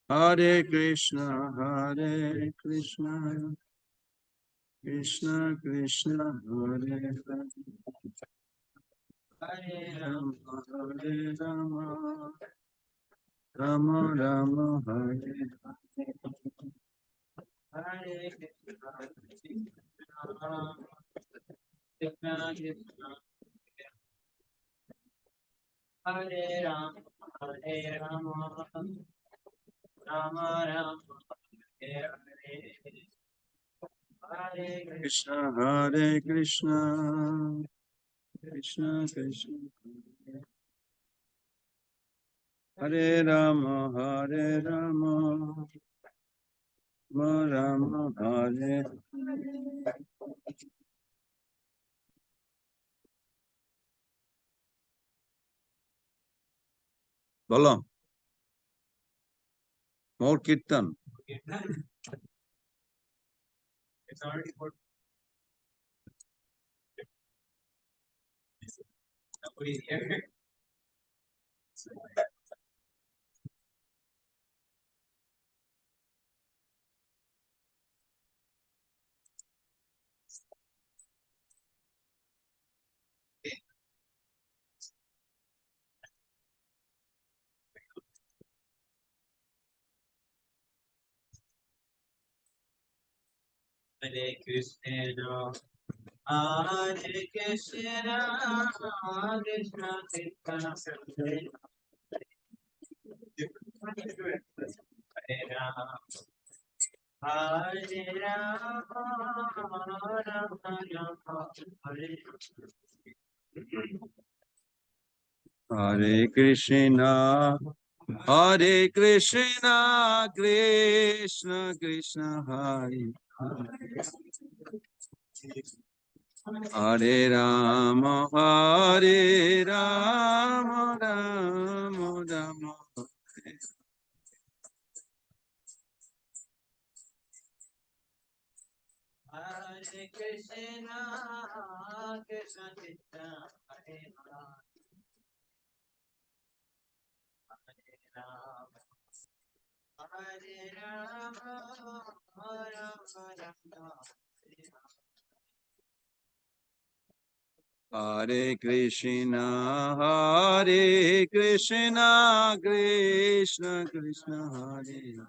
Hare Krishna, Hare Krishna, Krishna Krishna, Hare Hare, Hare Rama, Hare Rama, Rama Rama, Hare Hare Krishna, Krishna Krishna, Hare Rama, Hare Rama, Rama Rama, Hare Hare. Hare Krishna, Hare Krishna, Krishna Krishna, Hare Rama, Hare Rama, Rama Rama, Hare. Bolo. More kirtan. It's already for nobody's here. Hare Krishna, Hare Krishna, Krishna Krishna, Hare Rama, Hare Rama, Rama Rama, Hare Hare Krishna, Hare Krishna, Krishna Krishna, Hare Hare Rama, Hare Rama, Rama Rama. Hare Krishna, Krishna Krishna, Hare Rama, Hare Rama, Hare Rama, Rama Rama, Hare Krishna, Hare Krishna, Krishna Krishna, Hare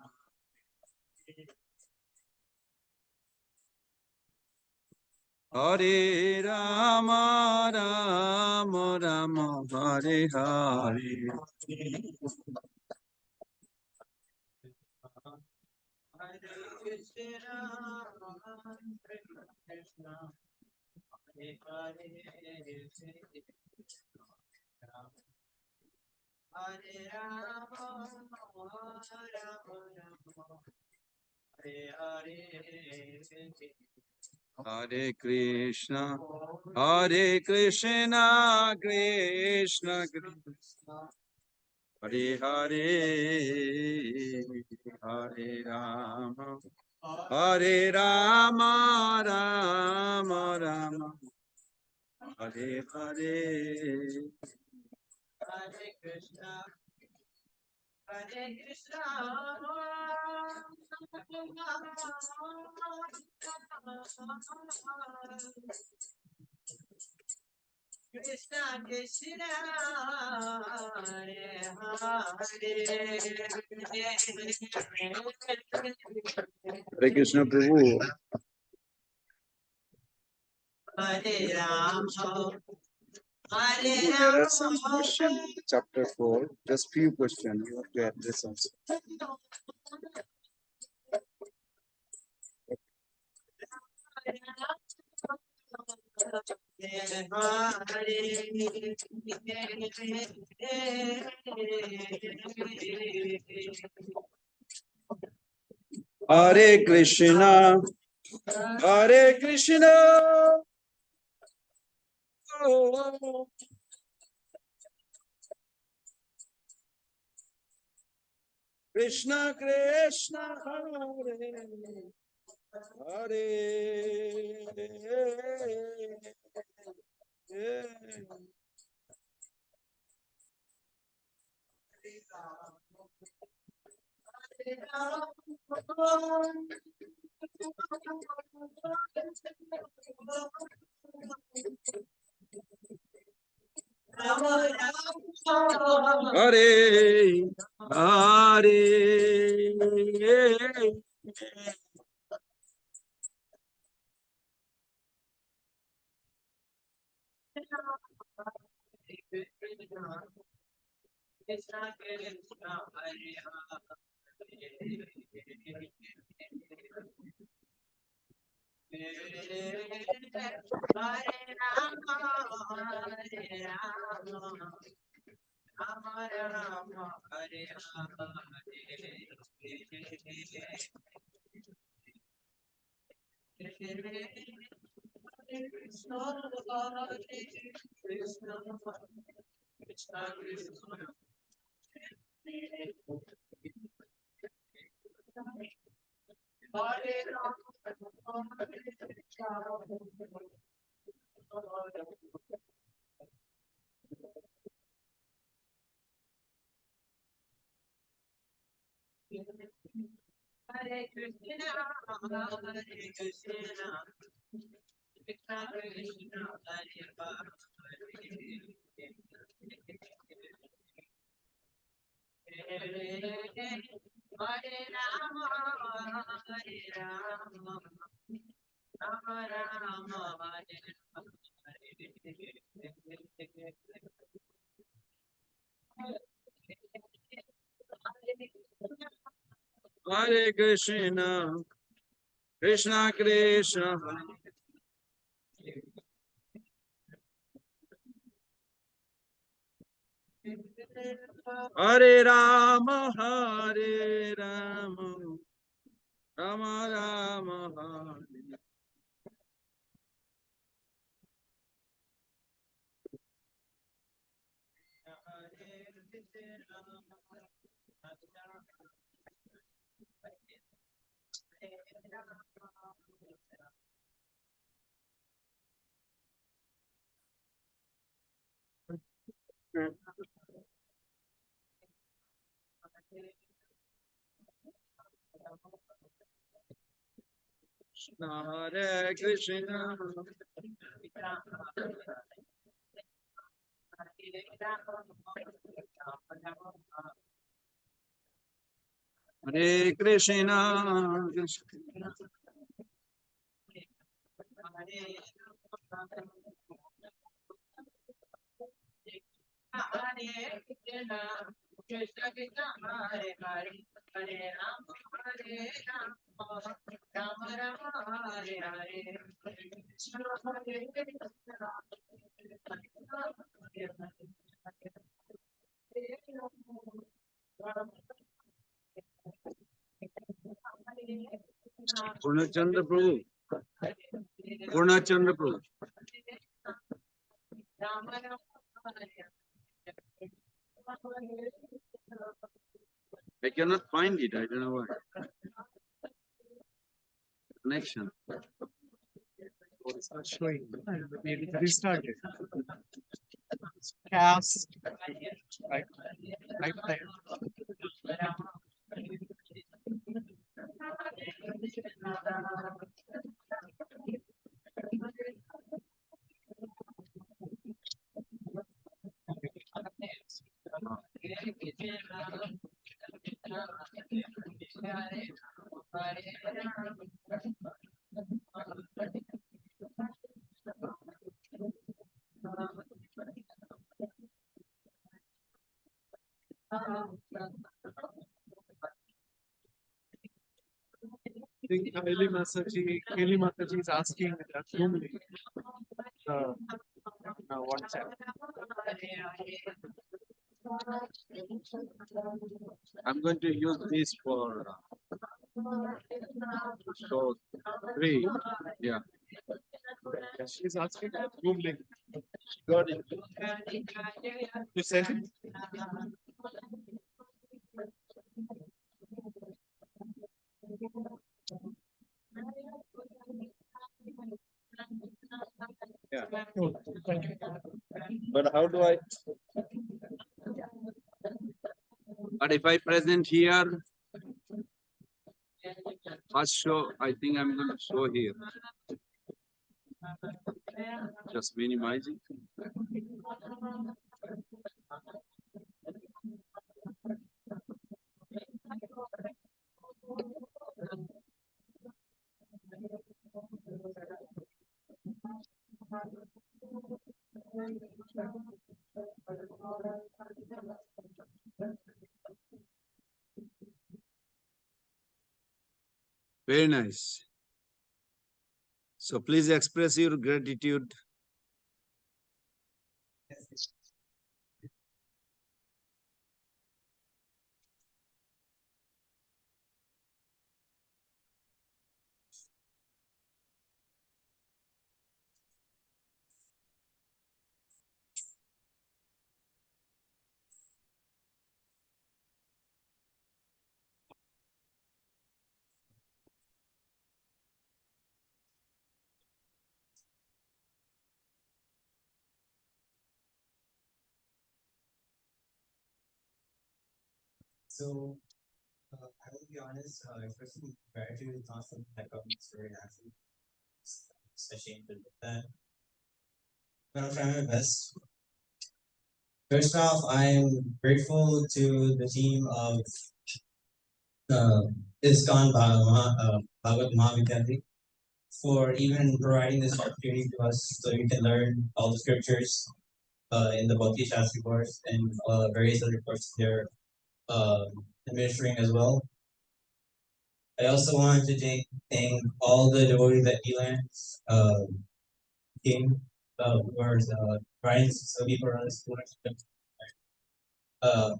Hare Rama, Rama Rama, Hare Hare. Hare Krishna, Krishna, Hare Hare, Hare Rama, Rama, Hare Hare. Hare Krishna, Hare Krishna, Krishna Krishna, Hare Hare, Hare Rama, Hare Rama, Rama Rama, Hare Hare. Hare Krishna, Hare Krishna, Krishna Krishna, Hare Hare Krishna Prabhu. Hare Rama. There are some questions in chapter 4, just few questions you have to address also. Hare Krishna, Hare Krishna. Krishna Krishna, Hare Hare. Hare Hare. Hare Krishna, Krishna Krishna, Hare Rama, Hare Rama, Rama Rama, Hare. Hare Krishna, Hare Krishna, Krishna. Purnachandra Prabhu, Purnachandra Prabhu. I cannot find it. I don't know why. Connection. Oh, it's not showing. Maybe restart it. Cast. Right. Right there. I think Kali Mataji is asking Zoom link. WhatsApp. I'm going to use this for so 3. Yeah. She's asking Zoom link. Got it. You sent it? Yeah. Oh, thank you. But how do I? But if I present here, first show, I think I'm going to show here. Just minimizing. Very nice. So please express your gratitude. So I will be honest, expressing gratitude is not something that comes very naturally. It's a shame to admit that. But I'll try my best. First off, I'm grateful to the team of uh, ISKCON Bhagavad Mahavidyalaya for even providing this opportunity to us so we can learn all the scriptures in the Bhakti Shastri course and various other courses they're uh, administering as well. I also wanted to thank all the devotees at Elands came, who are Brian Sobi for our school, uh,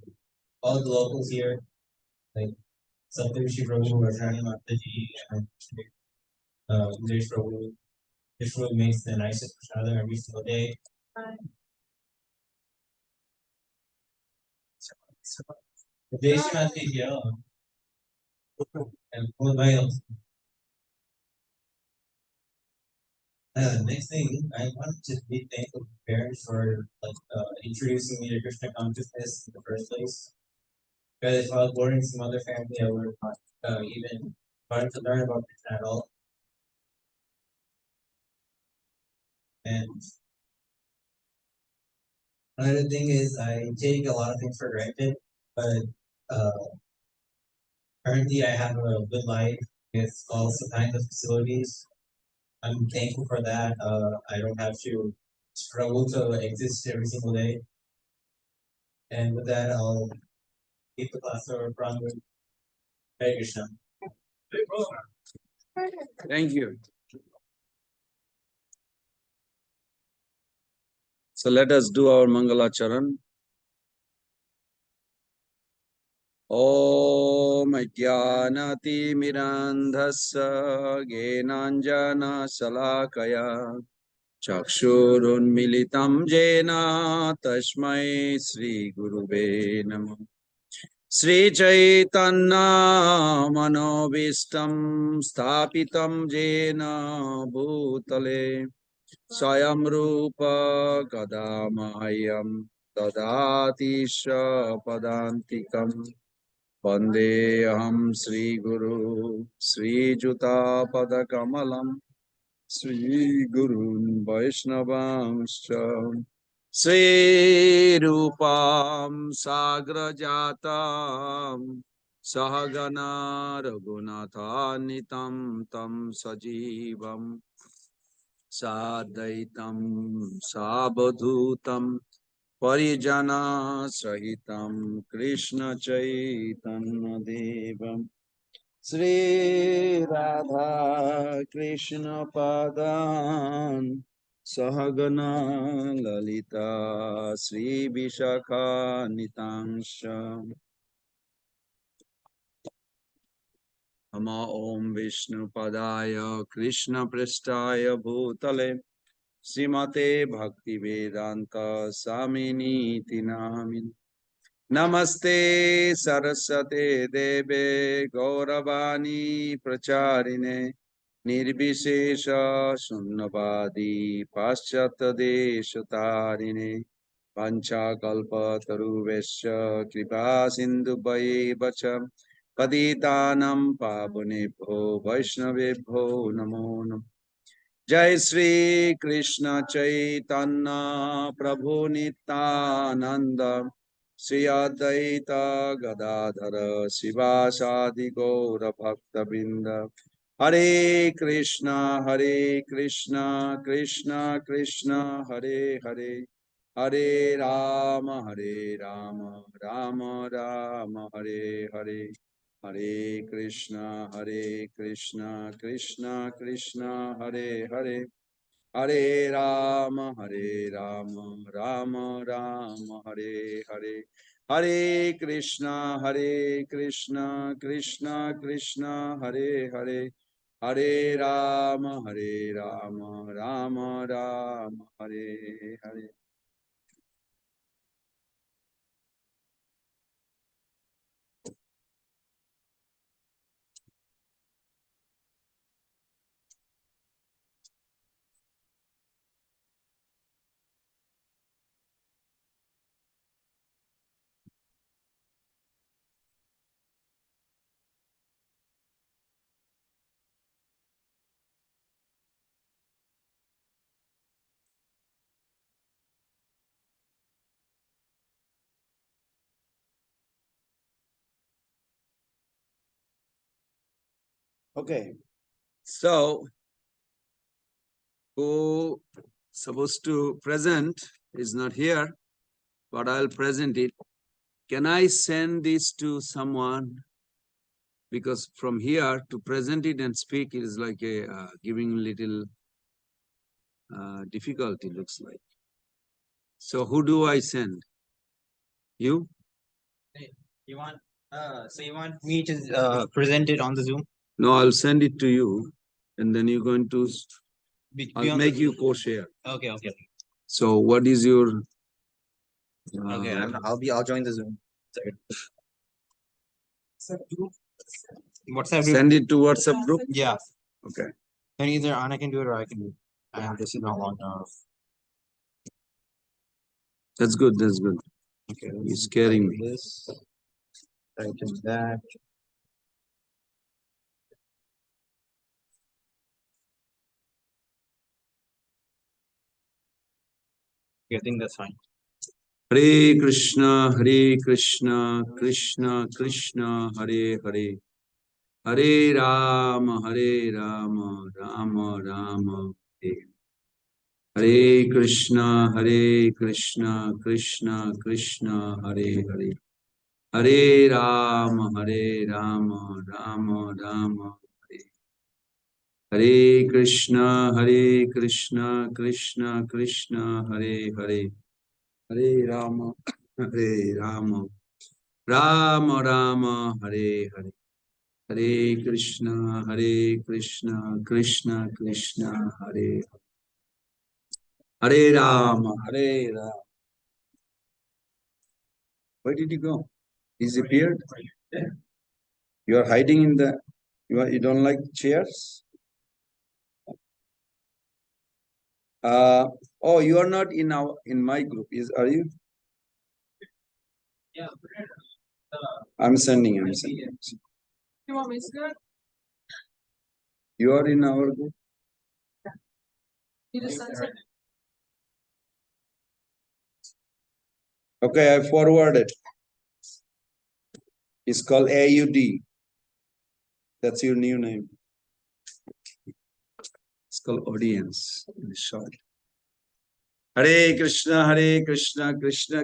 all the locals here, like Saptavishi Prabhu, Rajani Mataji, and Udesh Prabhu. This room makes the nicest prasada every single day. Udesh Mataji, yeah. And everybody else. Next thing, I wanted to be thankful to parents for introducing me to Krishna consciousness in the first place. Because if I was born in some other family, I would have not even wanted to learn about Krishna at all. And another thing is, I take a lot of things for granted, but uh, currently I have a good life with all kinds of facilities. I'm thankful for that. I don't have to struggle to exist every single day. And with that, I'll keep the class over from Hare Krishna. Thank you. So let us do our Mangalacharan. Om Jnanatimirandhasya Gyananjana Salakaya Chakshurunmilitam Jena Tasmai Sri Gurube Namah Sri Chaitanya Manobishtam Sthapitam Jena Bhutale Swayam Rupa Kadamayam Dadati Padantikam Vandeham Sri Guru Sri Juta Padakamalam Sri Gurun Vaishnavangscha Sri Rupam Sagrajatam Sahagana Raghunatanitam Tam Sajivam Sadaitam Sabadhutam Parijana Sahitam Krishna Chaitanya Devam Sri Radha Krishna Padan Sahagana Lalita Sri Vishakha Nitangsha Nama Om Vishnu Padaya Krishna Prestaya Bhutale Srimate Bhakti Vedanta Samini Tinamin Namaste Saraswate Deve Gauravani Pracharine Nirvishesha Sunnavadi Paschata Deshatarine Vanchakalpataruvesya kripa sindhubhaiva cha patitanam pavanebhyo vaishnavebhyo namo namo. Jai Shri Krishna Chaitanya Prabhu Nityananda Shri Advaita Gadadhara Sivasadi Gaura Bhakta Binda Hare Krishna Krishna Krishna Hare Hare Hare Rama Rama Rama Hare Hare Hare Krishna Krishna Krishna Hare Hare Hare Rama Rama Rama Hare Hare Hare Krishna Krishna Krishna Hare Hare Hare Rama Rama Rama Hare Hare. Okay, so who supposed to present is not here, but I'll present it. Can I send this to someone? Because from here to present it and speak is like a giving little difficulty, looks like. So who do I send? You? You want so you want me to present it on the Zoom? No, I'll send it to you, and then you're going to. I'll On the make you Zoom? co-share. Okay, okay. So what is your? Okay, I'll join the Zoom. WhatsApp group. Send it to WhatsApp group. Yeah. Okay. And either Anna can do it or I can do it. I have this not long enough. That's good. That's good. Okay. You're scaring me. This. Tighten that. I think that's fine. Hare Krishna, Krishna Krishna, Hare Hare. Hare Rama, Rama Rama, Hare. Hare Krishna, Krishna Krishna, Hare Hare. Hare Rama, Rama Rama, Hare. Hare Krishna, Krishna Krishna, Hare Hare. Hare Rama, Rama, Rama Rama, Hare Hare. Hare Krishna, Krishna Krishna, Hare Hare Rama, Hare Rama. Where did you go? Disappeared? You are hiding in the. You don't like chairs? Oh, you are not in my group. Are you? Yeah. I'm sending. You want me to do it? You are in our group. You just sent it? Okay, I forwarded. It's called AUD. That's your new name. It's called audience. In short. Hare Krishna, Krishna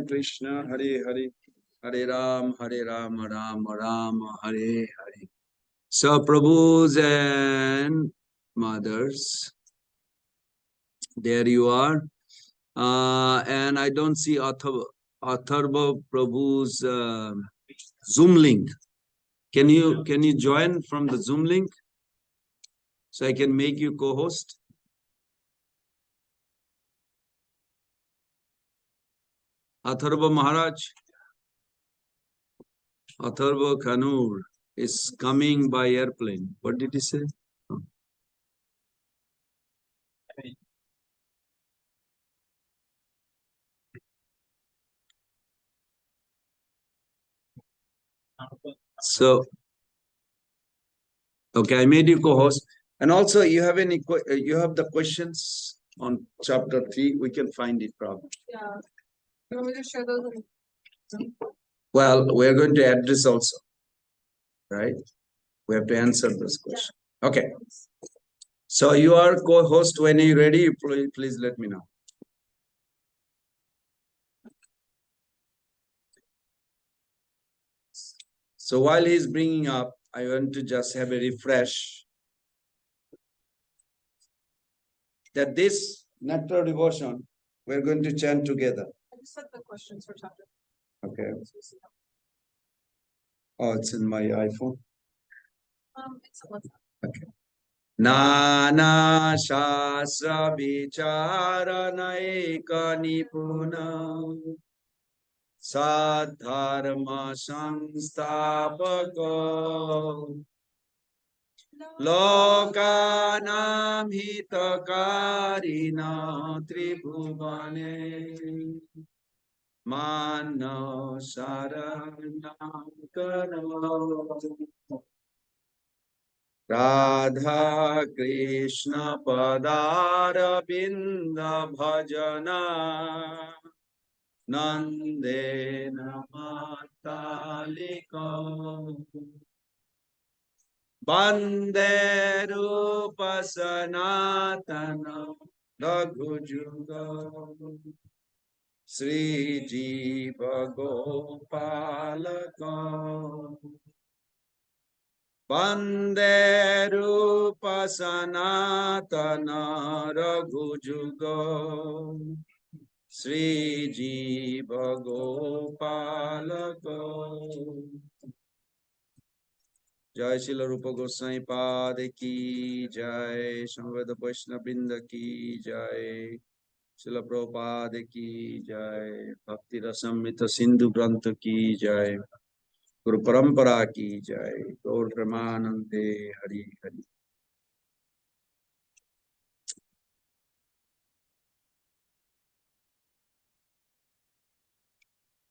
Krishna, Hare Hare. Hare Ram, Rama Rama, Hare Hare. So Prabhus and mothers, there you are. And I don't see Atharva Prabhu's Zoom link. Can you join from the Zoom link? So I can make you co-host. Atharva Maharaj, Atharva Kanur is coming by airplane. What did he say? So, okay, I made you co-host. And also, you have you have the questions on chapter 3. We can find it probably. Yeah. You want me to share those? Well, we're going to address also, right? We have to answer this question. Okay. So you are co-host. When you're ready, please let me know. So while he's bringing up, I want to just have a refresh that this nectar devotion, we're going to chant together. I just set the questions for chapter. Okay. Oh, it's in my iPhone. It's on WhatsApp. Okay. Nana Shastra Vicharanaika Nipuna Sadharma Samstapako Lokanam Hitakarina Tribhuvane Mano Saranam Karo Radha Krishna Padara Binda Bhajana Nandena Matalika Bande Rupa Sanatana Raghujuga Sri Jiva Gopalaka Bande Rupa Sanatana Raghujuga Sri Jiva Gopalaka Jai Srila Rupa Goswami Pade ki Jai Samveda Vaishnava Brinda ki Jai Srila Prabhupada ki Jai Bhakti Rasamrita Sindhu Grantha ki Jai Guru Parampara ki Jai Gaur Premanande Hari Hari.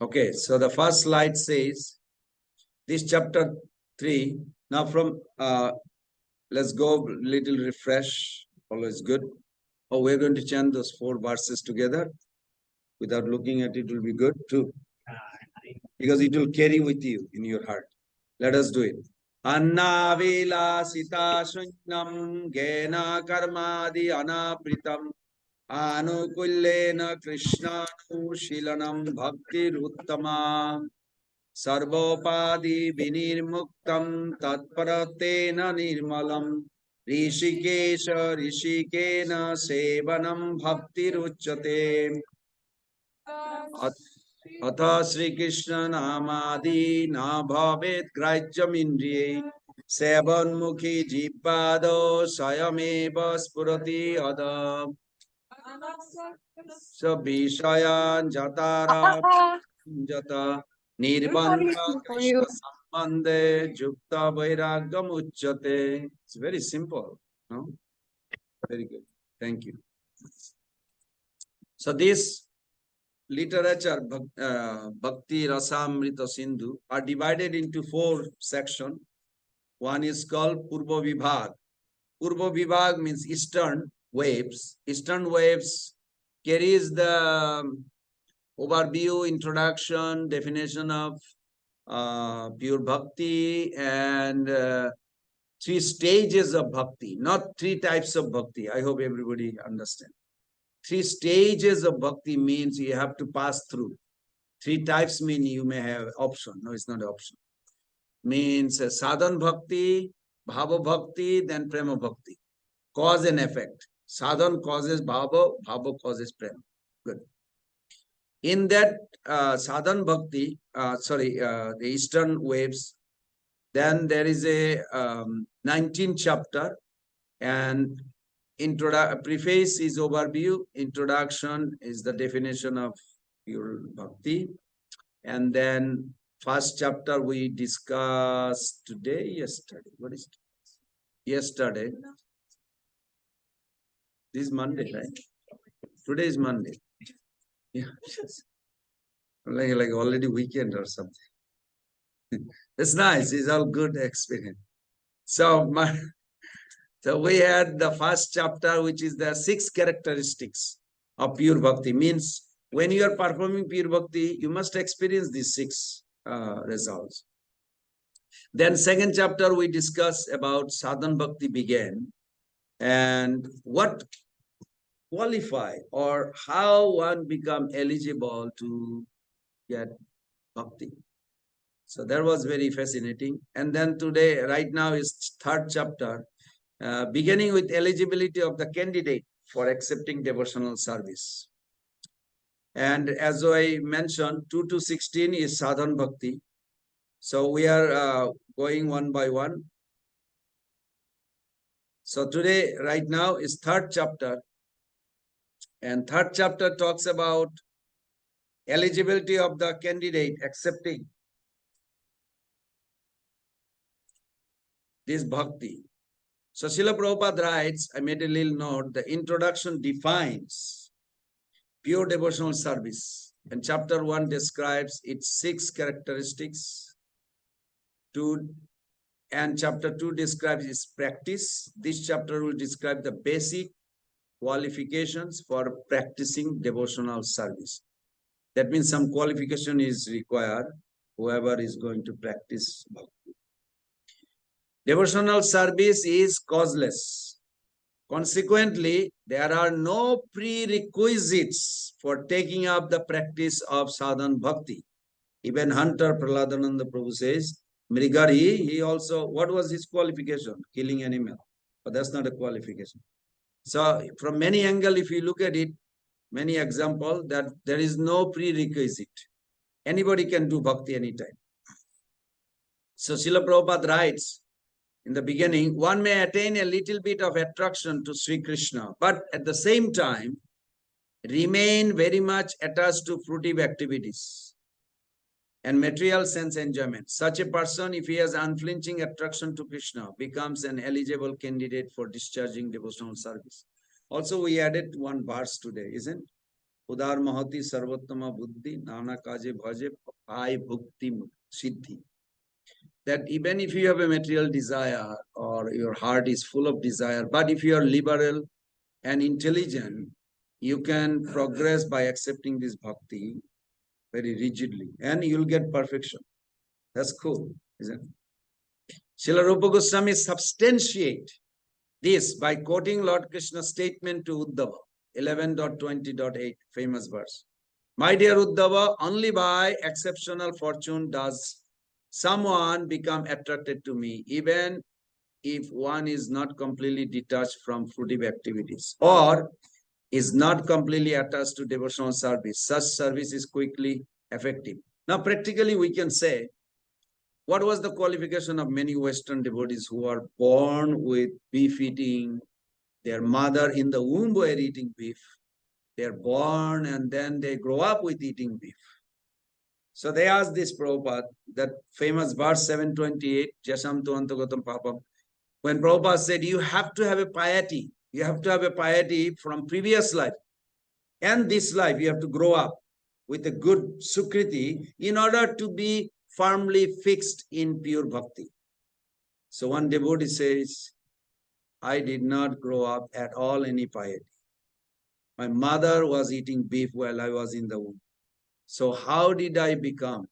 Okay, so the first slide says this chapter 3. Now from let's go little refresh, always good. Oh, we're going to chant those 4 verses together. Without looking at it will be good too. Because it will carry with you in your heart. Let us do it. Anna vilasita shunyam gena karmadi anapritam anukullena krishnanu shilanam bhakti uttama sarvopadi vinirmuktam tatparatena nirmalam rishikesha rishikena sevanam bhakti ruchyate Atha Sri Krishna Namadi Na Bhavet Grajyam Indriye Sevan Mukhi Jipado Sayameva Spurati Ada Sabhishayan Jatara Jata Nirbandha Krishna Sambandhe Jukta Vairagam Uchyate. It's very simple. No? Very good. Thank you. So this literature, Bhakti Rasamrita Sindhu, are divided into 4 sections. One is called Purva Vibhag. Purva Vibhag means eastern waves. Eastern waves carries the overview, introduction, definition of pure bhakti and 3 stages of bhakti, not 3 types of bhakti. I hope everybody understands. 3 stages of bhakti means you have to pass through. 3 types mean you may have option. No, it's not an option. Means sadhan bhakti, bhava bhakti, then prema bhakti. Cause and effect. Sadhan causes bhava, bhava causes prema. Good. In that sadhan bhakti, the eastern waves, then there is a 19th chapter and preface is overview, introduction is the definition of pure bhakti, and then first chapter we discussed yesterday. What is it? Yesterday? This is Monday, right? Today is Monday. Yeah, like already weekend or something. It's nice. It's all good experience. So so we had the first chapter, which is the 6 characteristics of pure bhakti. Means when you are performing pure bhakti, you must experience these 6 results. Then second chapter, we discuss about sadhan bhakti began and what qualify or how one become eligible to get bhakti. So that was very fascinating. And then today, right now is third chapter, beginning with eligibility of the candidate for accepting devotional service. And as I mentioned, 2 to 16 is sadhan bhakti. So we are going one by one. So today, right now, is third chapter. And third chapter talks about eligibility of the candidate accepting this bhakti. So Srila Prabhupada writes, I made a little note, the introduction defines pure devotional service. And chapter 1 describes its 6 characteristics. And chapter 2 describes its practice. This chapter will describe the basic qualifications for practicing devotional service. That means some qualification is required, whoever is going to practice bhakti. Devotional service is causeless. Consequently, there are no prerequisites for taking up the practice of sadhan bhakti. Even Hunter Prahladananda Prabhu says, Mrigari, he also, what was his qualification? Killing animal. But that's not a qualification. So from many angles, if you look at it, many examples that there is no prerequisite. Anybody can do bhakti anytime. So Srila Prabhupada writes, in the beginning, one may attain a little bit of attraction to Sri Krishna, but at the same time, remain very much attached to fruitive activities and material sense enjoyment. Such a person, if he has unflinching attraction to Krishna, becomes an eligible candidate for discharging devotional service. Also, we added one verse today, isn't it? Udar Mahati Sarvottama Buddhi, Nana Kaje Bhaje, Pai Bhukti Siddhi. That even if you have a material desire or your heart is full of desire, but if you are liberal and intelligent, you can progress by accepting this bhakti very rigidly and you'll get perfection. That's cool, isn't it? Srila Rupa Goswami substantiate this by quoting Lord Krishna's statement to Uddhava, 11.20.8, famous verse. My dear Uddhava, only by exceptional fortune does someone become attracted to me, even if one is not completely detached from fruitive activities or is not completely attached to devotional service. Such service is quickly effective. Now, practically, we can say, what was the qualification of many Western devotees who are born with beef eating? Their mother in the womb were eating beef. They're born and then they grow up with eating beef. So they asked this Prabhupada, that famous verse 728, Jasam tu antagatam papam. When Prabhupada said, you have to have a piety. You have to have a piety from previous life. And this life, you have to grow up with a good sukriti in order to be firmly fixed in pure bhakti. So one devotee says, I did not grow up at all any piety. My mother was eating beef while I was in the womb. So how did I become?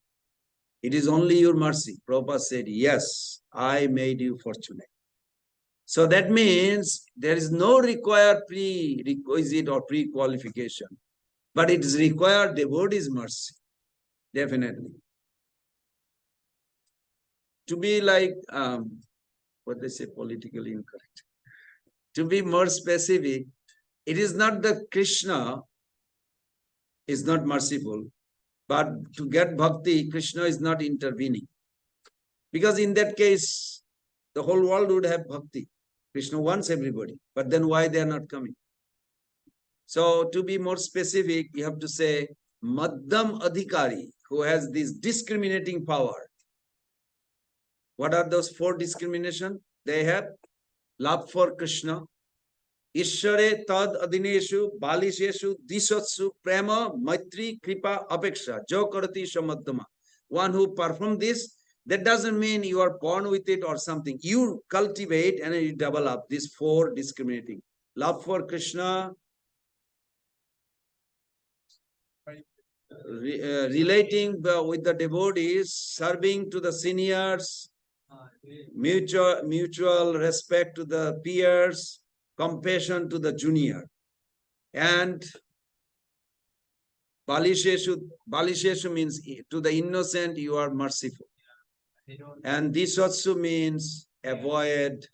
It is only your mercy. Prabhupada said, yes, I made you fortunate. So that means there is no required prerequisite or pre-qualification, but it is required devotee's mercy, definitely. To be like, what they say, politically incorrect. To be more specific, it is not that Krishna is not merciful, but to get bhakti, Krishna is not intervening. Because in that case, the whole world would have bhakti. Krishna wants everybody, but then why they are not coming? So to be more specific, you have to say Madhyam Adhikari, who has this discriminating power. What are those 4 discrimination? They have love for Krishna, Ishare tad adineshu, balisheshu, disatsu, prema, maitri, kripa, apeksha, jo karati samadhyama. One who performs this That doesn't mean you are born with it or something. You cultivate and you develop these four discriminating. Love for Krishna, relating with the devotees, serving to the seniors, mutual respect to the peers, compassion to the junior. And Balisheshu means to the innocent you are merciful. And this also means avoid,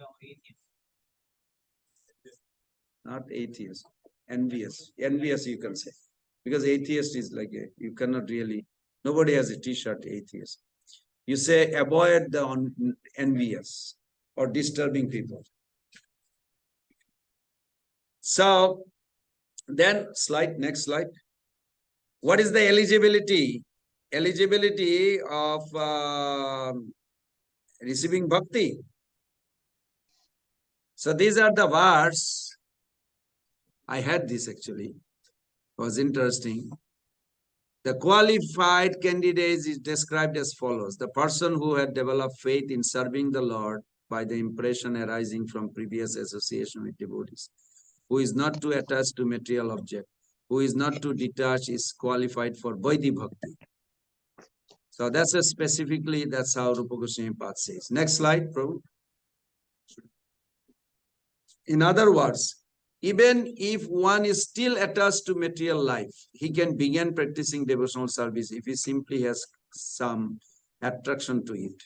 not atheist, envious. Envious you can say. Because atheist is like, you cannot really, nobody has a t-shirt atheist. You say avoid the envious or disturbing people. So then next slide. What is the eligibility? Eligibility of receiving bhakti. So these are the words. I had this actually. It was interesting. The qualified candidate is described as follows. The person who had developed faith in serving the Lord by the impression arising from previous association with devotees, who is not too attached to material object, who is not too detached, is qualified for Vaidhi Bhakti. So that's specifically, that's how Rupa Goswami Path says. Next slide, Prabhu. In other words, even if one is still attached to material life, he can begin practicing devotional service if he simply has some attraction to it.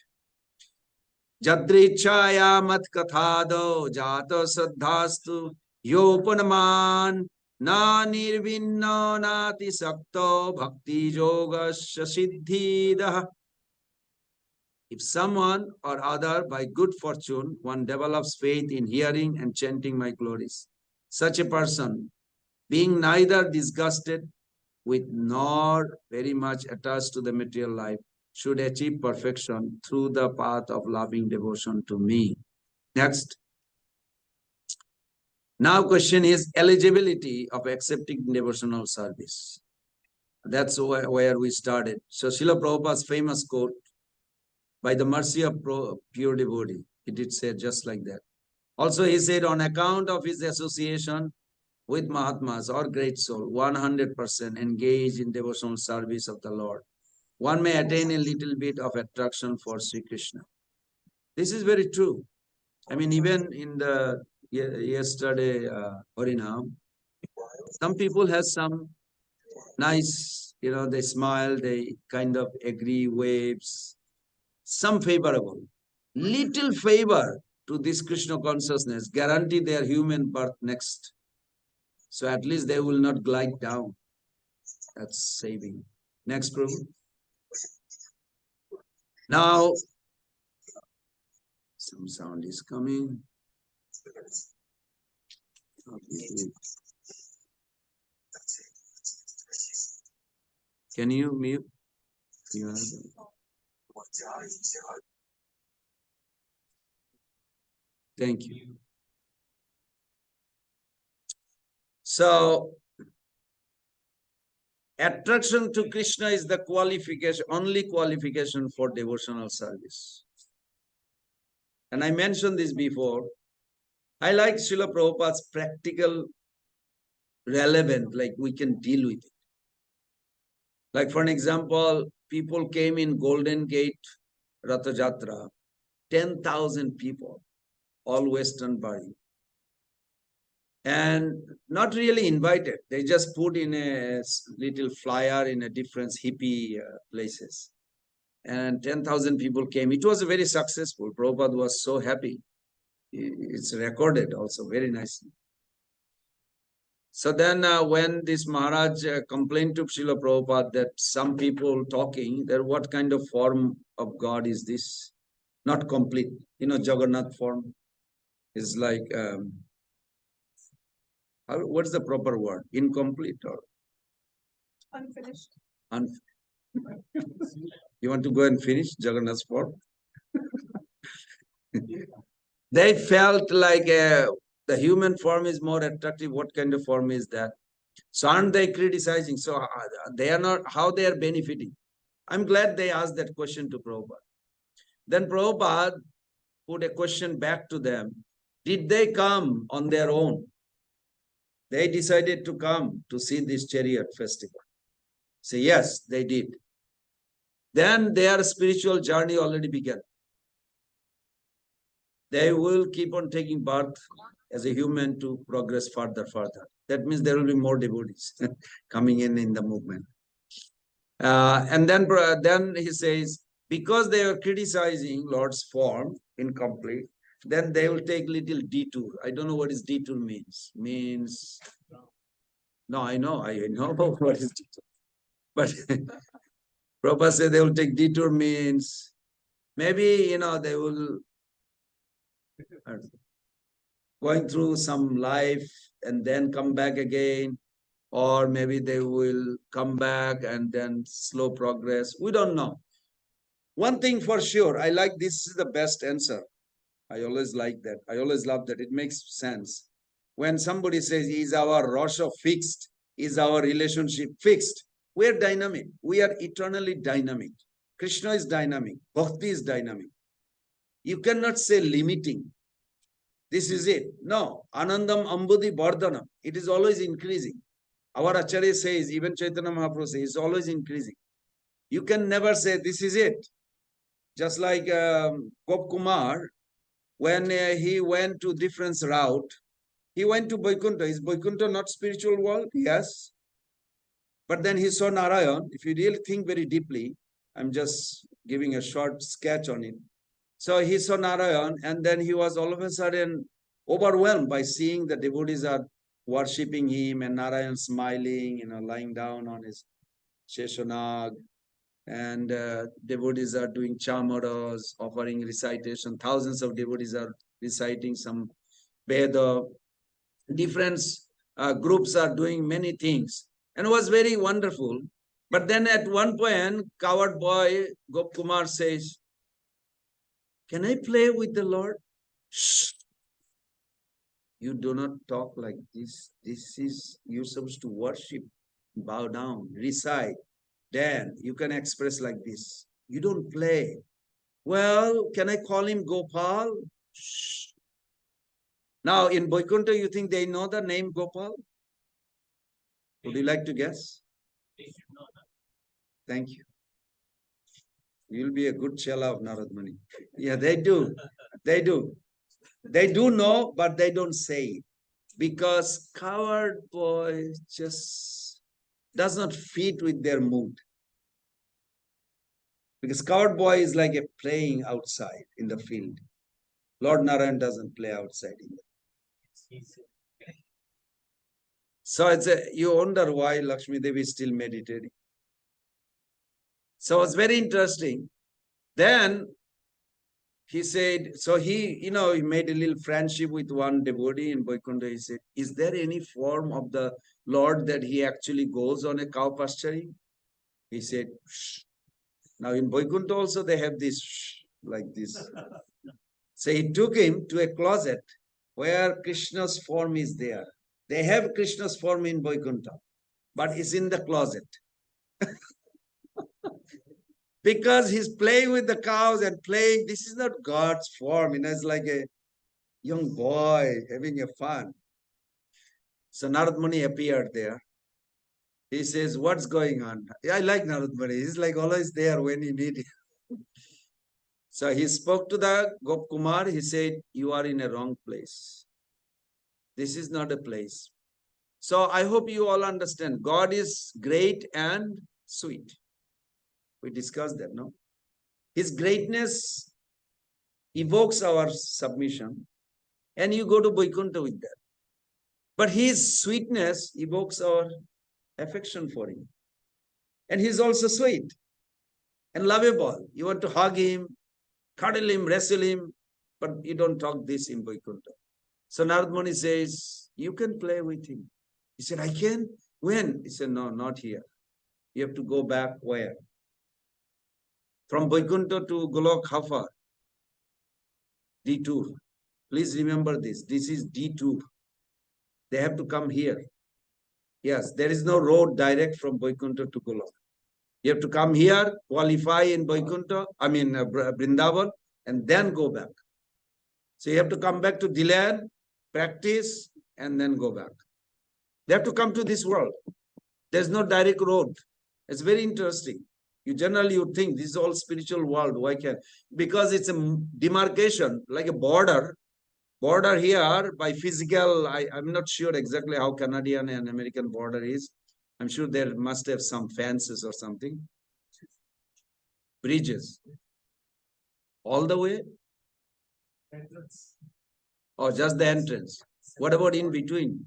Jadrichaya mat kathado jato saddhastu yopanaman na nirvinno nati sakto bhakti yogasya siddhidah. If someone or other by good fortune one develops faith in hearing and chanting my glories, such a person, being neither disgusted with nor very much attached to the material life, should achieve perfection through the path of loving devotion to me. Next. Now question is eligibility of accepting devotional service. That's where we started. So Srila Prabhupada's famous quote, by the mercy of pure devotee, he did say just like that. Also he said, on account of his association with Mahatmas or great soul, 100% engaged in devotional service of the Lord, one may attain a little bit of attraction for Sri Krishna. This is very true. I mean, even in the yesterday Harinam, some people have some nice, they smile, they kind of agree, waves, some favorable. Little favor to this Krishna consciousness guarantee their human birth next. So at least they will not glide down. That's saving. Next, Prabhu. Now, some sound is coming. Can you mute? Thank you. So, attraction to Krishna is the qualification, only qualification for devotional service. And I mentioned this before. I like Srila Prabhupada's practical, relevant, like we can deal with it. Like for an example, people came in Golden Gate Ratha Jatra, 10,000 people, all Western body. And not really invited. They just put in a little flyer in a different hippie places. And 10,000 people came. It was very successful. Prabhupada was so happy. It's recorded also very nicely. So then when this Maharaj complained to Srila Prabhupada that some people talking, that what kind of form of God is this? Not complete. Jagannath form is like, what's the proper word? Incomplete or? Unfinished. You want to go and finish Jagannath's form? They felt like the human form is more attractive. What kind of form is that? So aren't they criticizing? So they are not, how they are benefiting? I'm glad they asked that question to Prabhupada. Then Prabhupada put a question back to them. Did they come on their own? They decided to come to see this chariot festival. Say, yes, they did. Then their spiritual journey already began. They will keep on taking birth as a human to progress further. That means there will be more devotees coming in the movement. And then he says, because they are criticizing Lord's form incomplete, then they will take little detour. I don't know what is detour means. No, I know what is detour. But Prabhupada said they will take detour means maybe, they will going through some life and then come back again, or maybe they will come back and then slow progress. We don't know. One thing for sure, I like this is the best answer. I always like that. I always love that. It makes sense. When somebody says, is our Rasha fixed? Is our relationship fixed? We are dynamic. We are eternally dynamic. Krishna is dynamic. Bhakti is dynamic. You cannot say limiting. This is it. No. Anandam ambudhi vardhanam. It is always increasing. Our Acharya says, even Chaitanya Mahaprabhu says, it's always increasing. You can never say, this is it. Just like Gop Kumar, when he went to different route, he went to Vaikuntha. Is Vaikuntha not spiritual world? Yes. But then he saw Narayan. If you really think very deeply, I'm just giving a short sketch on it. So he saw Narayan, and then he was all of a sudden overwhelmed by seeing the devotees are worshipping him and Narayan smiling, lying down on his Sheshanag, and devotees are doing chamaras, offering recitation. Thousands of devotees are reciting some Veda. Different groups are doing many things, and it was very wonderful. But then at one point, coward boy Gop Kumar says, can I play with the Lord? Shh. You do not talk like this. You're supposed to worship, bow down, recite. Then you can express like this. You don't play. Well, can I call him Gopal? Shh. Now in Vaikuntha, you think they know the name Gopal? Would you like to guess? Thank you. You'll be a good chela of Narad Muni. Yeah, they do. They do. They do know, but they don't say it. Because coward boy just does not fit with their mood. Because coward boy is like a playing outside in the field. Lord Narayan doesn't play outside in the So you wonder why Lakshmi Devi is still meditating. So it's very interesting. Then he said, so he made a little friendship with one devotee in Vaikuntha. He said, is there any form of the Lord that he actually goes on a cow pasturing? He said, shh. Now in Vaikuntha also they have this shh, like this. So he took him to a closet where Krishna's form is there. They have Krishna's form in Vaikuntha, but it's in the closet. Because he's playing with the cows and playing, this is not God's form. It's like a young boy having a fun. So Narad Muni appeared there. He says, what's going on? I like Narad Muni. He's like always there when you need him. So he spoke to the Gop Kumar. He said, you are in a wrong place. This is not a place. So I hope you all understand. God is great and sweet. We discussed that, no? His greatness evokes our submission, and you go to Vaikuntha with that. But his sweetness evokes our affection for him. And he's also sweet and lovable. You want to hug him, cuddle him, wrestle him, but you don't talk this in Vaikuntha. So Narad Muni says, you can play with him. He said, I can? When? He said, no, not here. You have to go back where? From Vaikuntha to Golok, how far? D2. Please remember this. This is D2. They have to come here. Yes, there is no road direct from Vaikuntha to Golok. You have to come here, qualify in Vaikuntha, Vrindavan, and then go back. So you have to come back to Dilan, practice, and then go back. They have to come to this world. There's no direct road. It's very interesting. You generally would think this is all spiritual world. Why can't? Because it's a demarcation, like a border. Border here by physical, I'm not sure exactly how Canadian and American border is. I'm sure there must have some fences or something. Bridges. All the way? Entrance. Or just the entrance? What about in between?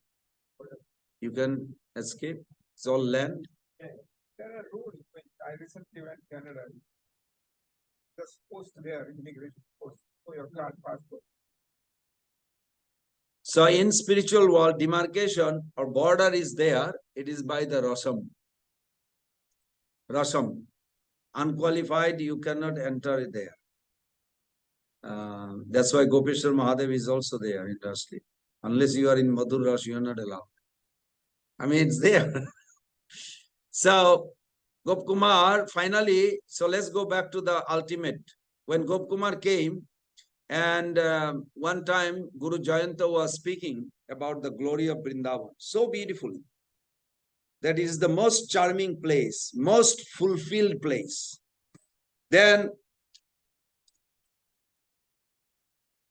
You can escape. It's all land. There are rules. When I recently went to Canada. Just post there, immigration post for your card, passport. So in spiritual world, demarcation or border is there. It is by the Rasam. Rasam. Unqualified, you cannot enter it there. That's why Gopeshwar Mahadev is also there in Rasli. Unless you are in Madhur Ras, you are not allowed. I mean, it's there. So Gopkumar finally, so let's go back to the ultimate. When Gopkumar came, and one time Guru Jayanta was speaking about the glory of Vrindavan so beautifully. That is the most charming place, most fulfilled place. Then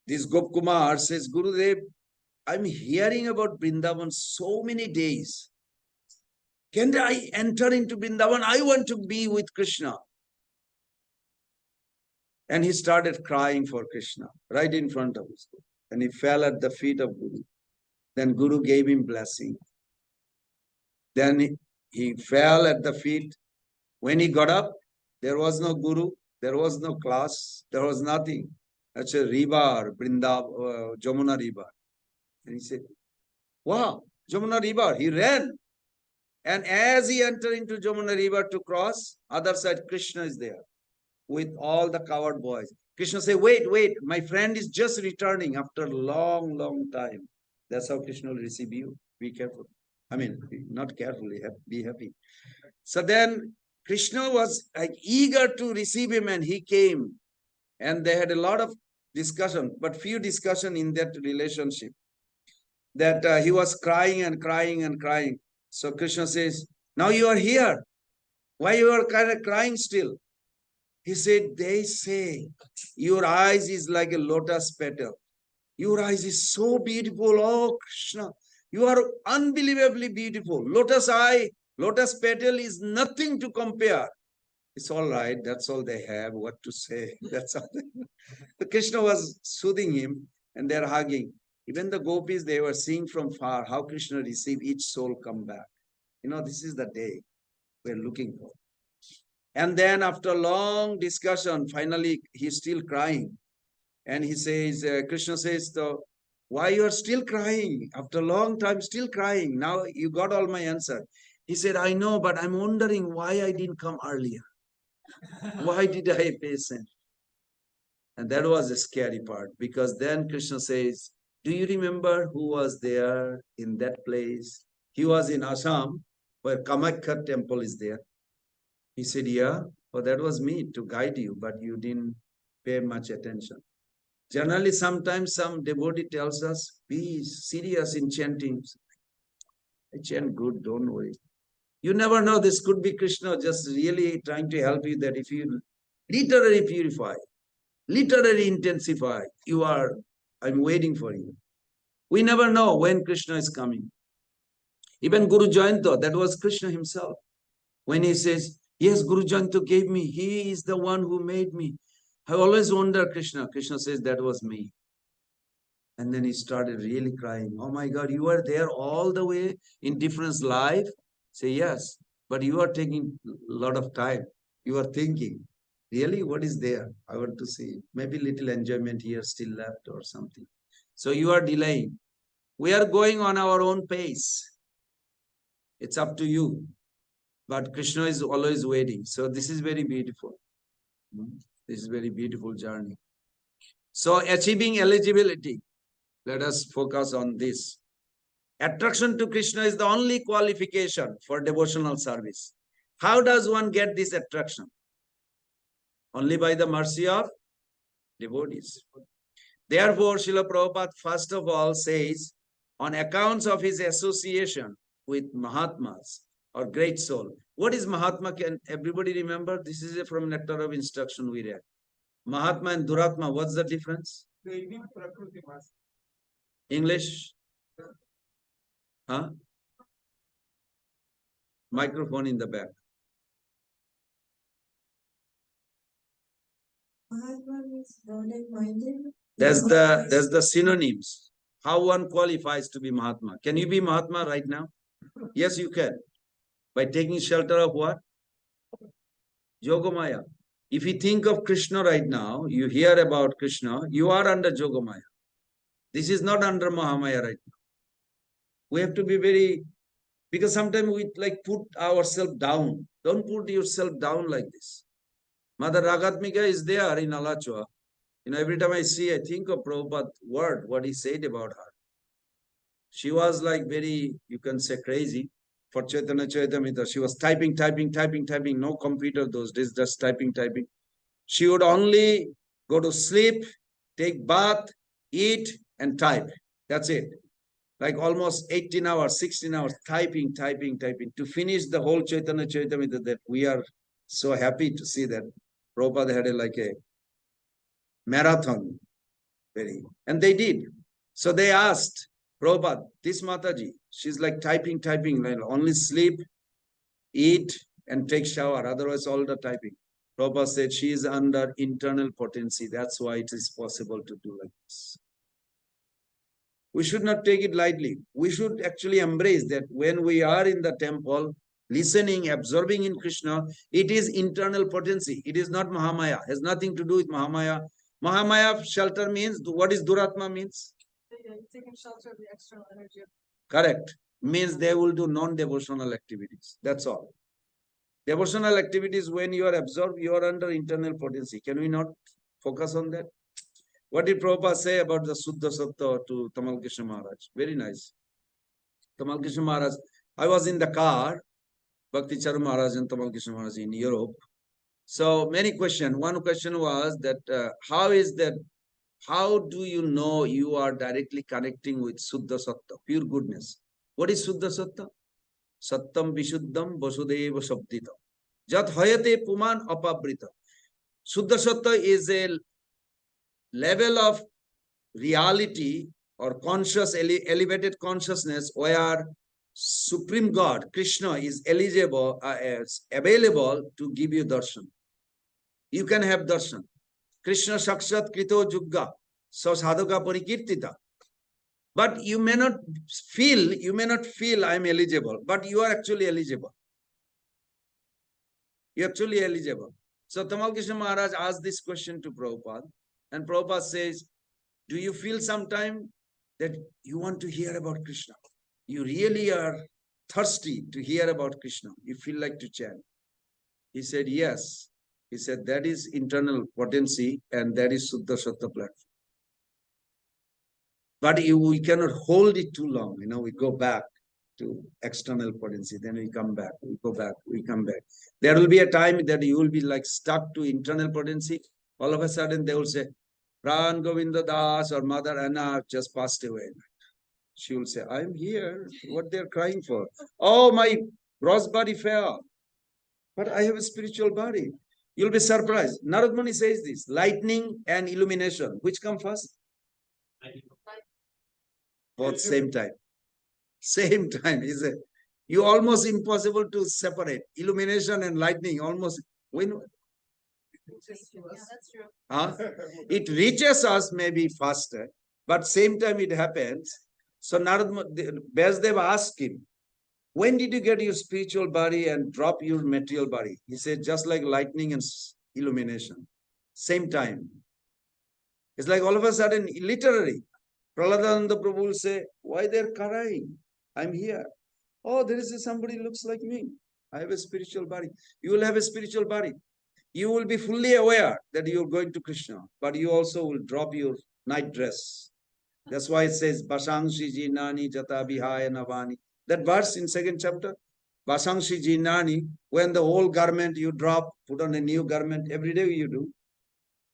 this Gopkumar says, Gurudev, I'm hearing about Vrindavan so many days. Can I enter into Vrindavan? I want to be with Krishna. And he started crying for Krishna right in front of us. And he fell at the feet of Guru. Then Guru gave him blessing. Then he fell at the feet. When he got up, there was no Guru, there was no class, there was nothing. That's a river, Jamuna river. And he said, wow, Jamuna river. He ran. And as he entered into Jamuna river to cross, other side Krishna is there with all the coward boys. Krishna said, wait, my friend is just returning after a long, long time. That's how Krishna will receive you. Be careful. I mean, not carefully, be happy. So then Krishna was like eager to receive him and he came. And they had a lot of discussion, but few discussion in that relationship. That he was crying and crying and crying. So Krishna says, now you are here. Why you are kind of crying still? He said, they say your eyes is like a lotus petal. Your eyes is so beautiful. Oh, Krishna, you are unbelievably beautiful. Lotus eye, lotus petal is nothing to compare. It's all right. That's all they have. What to say? That's all. The Krishna was soothing him and they're hugging. Even the gopis, they were seeing from far how Krishna received each soul come back. You know, this is the day we're looking for. And then after long discussion, finally, he's still crying. And he says, Krishna says, why you are still crying? After a long time, still crying. Now you got all my answer. He said, I know, but I'm wondering why I didn't come earlier. Why did I patient? And that was the scary part, because then Krishna says, do you remember who was there in that place? He was in Assam, where Kamakhya temple is there. He said, yeah, well, that was me to guide you, but you didn't pay much attention. Generally, sometimes some devotee tells us, be serious in chanting. I chant good, don't worry. You never know, this could be Krishna just really trying to help you that if you literally purify, literally intensify, I'm waiting for you. We never know when Krishna is coming. Even Guru Jayanta, that was Krishna himself. When he says, yes, Guru Jayanta gave me, he is the one who made me. I always wonder, Krishna. Krishna says, that was me. And then he started really crying. Oh my God, you were there all the way in different life? Say, yes, but you are taking a lot of time. You are thinking, really, what is there? I want to see. Maybe little enjoyment here still left or something. So you are delaying. We are going on our own pace. It's up to you. But Krishna is always waiting. So this is very beautiful. This is very beautiful journey. So achieving eligibility. Let us focus on this. Attraction to Krishna is the only qualification for devotional service. How does one get this attraction? Only by the mercy of devotees. Therefore, Srila Prabhupada first of all says, on accounts of his association with Mahatmas or great soul. What is Mahatma? Can everybody remember? This is from Nectar of Instruction we read. Mahatma and Duratma, what's the difference? Daivi Prakruti Mas. English? Huh? Microphone in the back. Mahatma means God-minded. There's the synonyms. How one qualifies to be Mahatma. Can you be Mahatma right now? Yes, you can. By taking shelter of what? Yogamaya. If you think of Krishna right now, you hear about Krishna, you are under Yogamaya. This is not under Mahamaya right now. We have to be very, because sometimes we like put ourselves down. Don't put yourself down like this. Mother Ragatmika is there in Alachua. Every time I see, I think of Prabhupada's word, what he said about her. She was like very, you can say crazy. For Chaitanya Charitamrita, she was typing, no computer those days, just typing. She would only go to sleep, take bath, eat, and type. That's it. Like almost 18 hours, 16 hours, typing, to finish the whole Chaitanya Charitamrita. That we are so happy to see that Prabhupada had like a marathon. And they did. So they asked Prabhupada, this Mataji, she's like typing, like only sleep, eat, and take shower. Otherwise, all the typing. Prabhupada said she is under internal potency. That's why it is possible to do like this. We should not take it lightly. We should actually embrace that when we are in the temple, listening, absorbing in Krishna, it is internal potency. It is not Mahamaya. It has nothing to do with Mahamaya. Mahamaya shelter means, what is Duratma means? Taking shelter of the external energy. Correct. Means they will do non-devotional activities. That's all. Devotional activities, when you are absorbed, you are under internal potency. Can we not focus on that? What did Prabhupada say about the Suddha Sattva to Tamal Krishna Maharaj? Very nice. Tamal Krishna Maharaj, I was in the car, Bhakti Charu Maharaj and Tamal Krishna Maharaj in Europe. So many questions. One question was that how do you know you are directly connecting with Suddha Sattva, pure goodness? What is Suddha Sattva? Sattam Vishuddham Vasudeva Sabdita. Jat Hayate Puman Apabrita. Suddha Sattva is a level of reality or conscious, elevated consciousness where Supreme God, Krishna, is available to give you darshan. You can have darshan. Krishna Sakshat Krito Jugga, so sadhaka parikirtita. But you may not feel I'm eligible, but you are actually eligible. You're actually eligible. So Tamal Krishna Maharaj asked this question to Prabhupada, and Prabhupada says, do you feel sometime that you want to hear about Krishna? You really are thirsty to hear about Krishna. You feel like to chant. He said, yes. He said, that is internal potency and that is Suddha Sattva platform. But we cannot hold it too long. We go back to external potency. Then we come back, we go back, we come back. There will be a time that you will be like stuck to internal potency. All of a sudden they will say, Pran Govinda Das or Mother Anna just passed away. She will say, I'm here. What they're crying for? Oh, my gross body fell. But I have a spiritual body. You'll be surprised. Narad Muni says this, lightning and illumination. Which come first? Both same time. Same time. You almost impossible to separate. Illumination and lightning almost. When Yeah, that's true. it reaches us maybe faster, but same time it happens. So Narad Vyasdev asked him, when did you get your spiritual body and drop your material body? He said, just like lightning and illumination. Same time. It's like all of a sudden, literally, Praladananda Prabhu will say, why they're crying? I'm here. Oh, there is somebody looks like me. I have a spiritual body. You will have a spiritual body. You will be fully aware that you're going to Krishna, but you also will drop your night dress. That's why it says, Bashangshi Nani Jata Vihaya Navani. That verse in second chapter, Vasangshi Jinani, when the old garment you drop, put on a new garment, every day you do.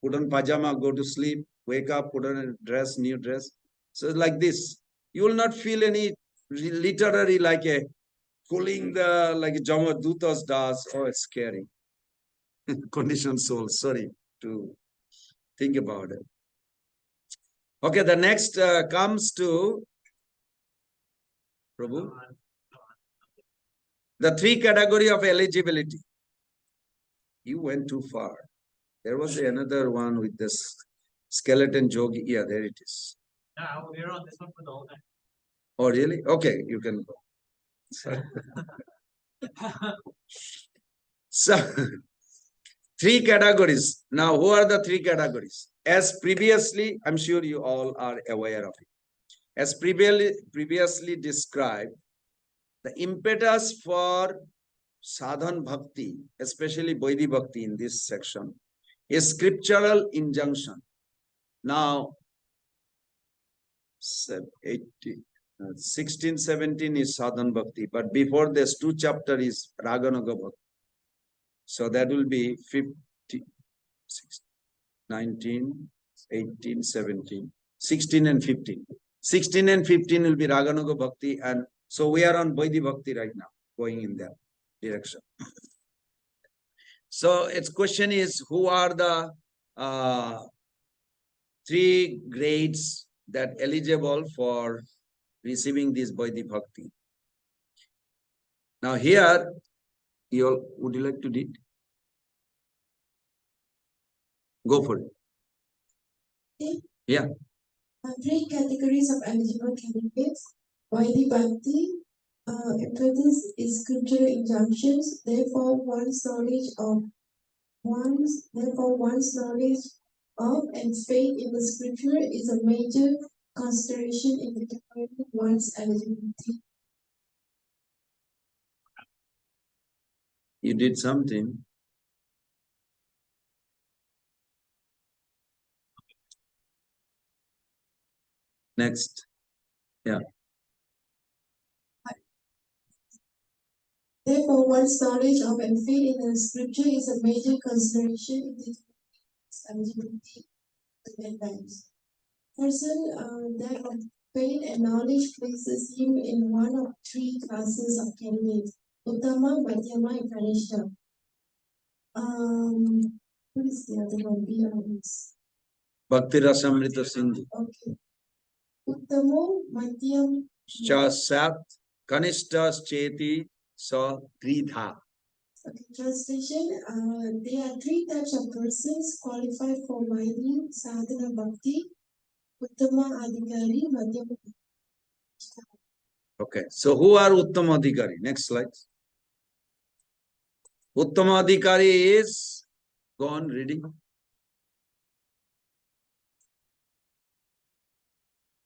Put on pajama, go to sleep, wake up, put on a dress, new dress. So like this. You will not feel any literary like a pulling the like Jamadutas does. Oh, it's scary. Conditioned soul, sorry to think about it. Okay, the next comes to Prabhu. The three category of eligibility. You went too far. There was another one with this skeleton yogi. Yeah, there it is. No, we're on this one for the whole time. Oh, really? Okay, you can go. So, three categories. Now, who are the three categories? As previously, I'm sure you all are aware of it. As previously described, the impetus for sadhan bhakti, especially Vaidhi bhakti in this section, is scriptural injunction. Now, 16, 17 is sadhan bhakti, but before this 2 chapter is raganaga bhakti. So that will be 15, 16, 19, 18, 17, 16 and 15. 16 and 15 will be raganaga bhakti, and so we are on Vaidhi bhakti right now, going in that direction. So its question is, who are the 3 grades that eligible for receiving this Vaidhi bhakti? Now here, you all, would you like to read? Go for it. Yeah. 3 categories of eligible candidates. Vaidhi Bhakti, emphasis is scriptural injunctions, therefore one's knowledge of and faith in the scripture is a major consideration in determining one's eligibility. You did something. Next. Yeah. Therefore, one's knowledge of and faith in the scripture is a major consideration in determining eligibility to advance. Person that of faith and knowledge places him in one of 3 classes of candidates: Uttama, Madhyama, and Kanishta. What is the other one? Bhakti Rasamrita Sindhu. Okay. Uttamo, Madhyam, Sat Kanishtas Cheti Sa Tridha. Okay, translation. There are 3 types of persons qualified for Vaidhi Sadhana Bhakti: Uttama Adhikari, Madhyama. Okay, so who are Uttama Adhikari? Next slide. Uttama Adhikari is, go on reading.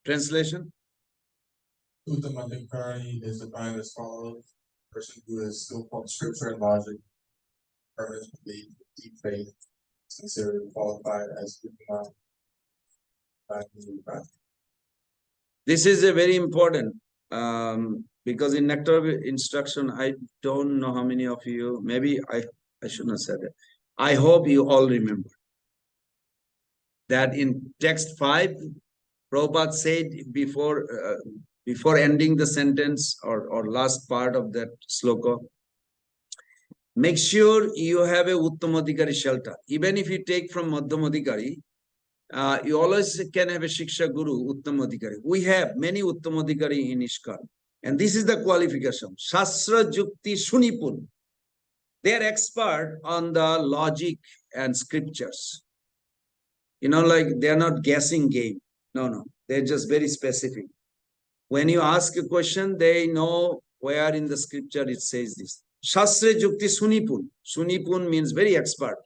Translation. Uttama Adhikari is defined as follows: person who is skillful in scripture and logic, permanent belief, deep faith, sincerely qualified as Uttama. This is a very important because in Nectar instruction, I don't know how many of you, maybe I shouldn't have said it. I hope you all remember that in text 5, Prabhupada said before ending the sentence or last part of that sloka, make sure you have a Uttamadhikari shelter. Even if you take from Madhyamadhikari, you always can have a Shiksha Guru, Uttamadhikari. We have many Uttamadhikari in ISKCON. And this is the qualification. Shastra Jukti Sunipun. They are expert on the logic and scriptures. You know, like they are not guessing game. No. They're just very specific. When you ask a question, they know where in the scripture it says this. Shastra Jukti Sunipun. Sunipun means very expert.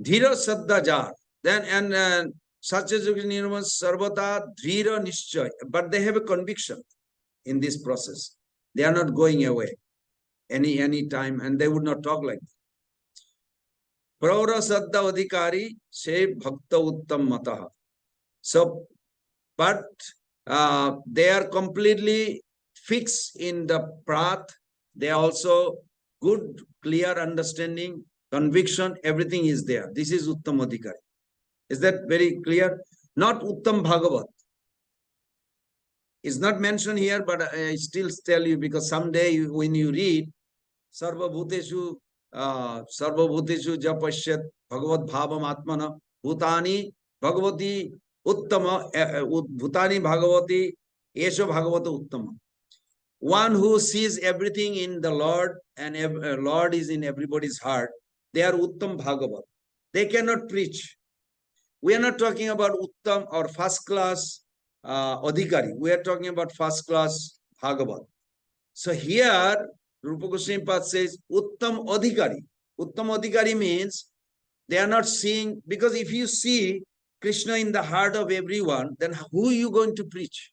Dhira Saddha Jar. Then and Satya Jukti Nirma Sarvata Dhira Nishchay. But they have a conviction in this process. They are not going away any time, and they would not talk like that. Praura Saddha Adhikari Se Bhakta Uttam Mataha. So, but they are completely fixed in the path They also good, clear understanding, conviction, everything is there. This is Uttam Adhikari. Is that very clear? Not Uttam Bhagavat. It's not mentioned here, but I still tell you because someday when you read Sarva Bhuteshu Japashyat Bhagavad Bhavam Atmana Bhutani Bhagavati Uttama Bhutani Bhagavati Esha Bhagavata Uttama. One who sees everything in the Lord and Lord is in everybody's heart, they are Uttam Bhagavat. They cannot preach. We are not talking about Uttam or first class Adhikari. We are talking about first class Bhagavat. So here, Rupa Goswami Pad says Uttam Adhikari. Uttam Adhikari means they are not seeing, because if you see Krishna in the heart of everyone, then who are you going to preach?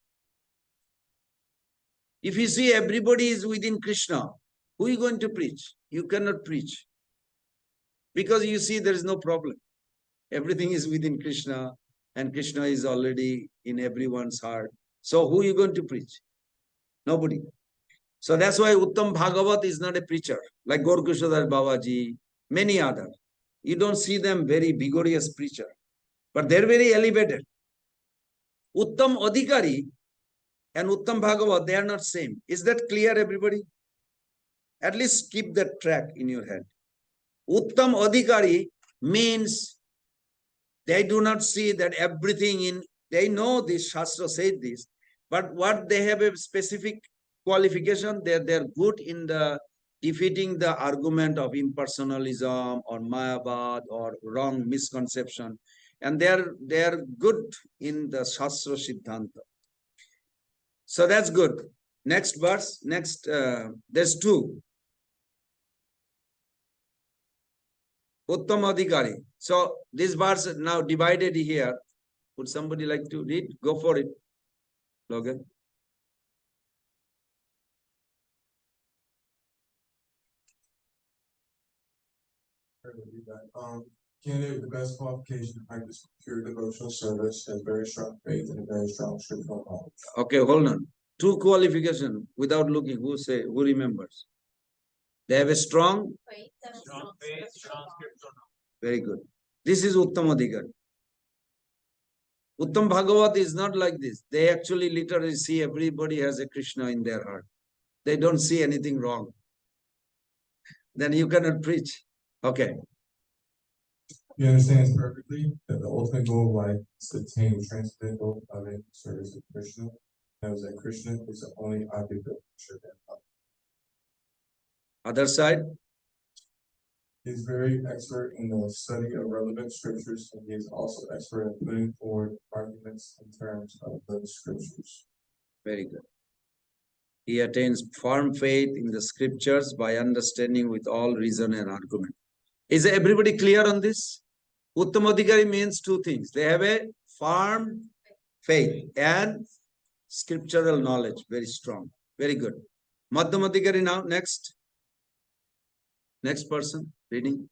If you see everybody is within Krishna, who are you going to preach? You cannot preach. Because you see there is no problem. Everything is within Krishna and Krishna is already in everyone's heart. So who are you going to preach? Nobody. So that's why Uttam Bhagavat is not a preacher, like Gaur Krishnadar Babaji, many other. You don't see them very vigorous preacher, but they're very elevated. Uttam Adhikari and Uttam Bhagavat, they are not same. Is that clear, everybody? At least keep that track in your head. Uttam Adhikari means they do not see that everything in, they know this, Shastra said this, but what they have a specific qualification, they're good in the defeating the argument of impersonalism or Mayavad or wrong misconception. And they're good in the Shastra Siddhanta. So that's good. Next verse, there's two. Uttam Adhikari. So this verse is now divided here. Would somebody like to read? Go for it, Logan. Candidate with the best qualification to practice pure devotional service has very strong faith and a very strong scriptural knowledge. Okay, hold on. Two qualifications without looking. Who remembers? They have a strong. Strong faith, strong scriptural. Very good. This is Uttam Adhikari. Uttam Bhagavat is not like this. They actually literally see everybody has a Krishna in their heart. They don't see anything wrong. Then you cannot preach. Okay. He understands perfectly that the ultimate goal of life is to attain transcendental loving service of Krishna. Knows that Krishna is the only object of worship and love. Other side. He is very expert in the study of relevant scriptures, and he is also expert in putting forward arguments in terms of those scriptures. Very good. He attains firm faith in the scriptures by understanding with all reason and argument. Is everybody clear on this? Uttam Adhikari means two things. They have a firm faith and scriptural knowledge, very strong. Very good. Madhyam Adhikari now, next. Next person, reading.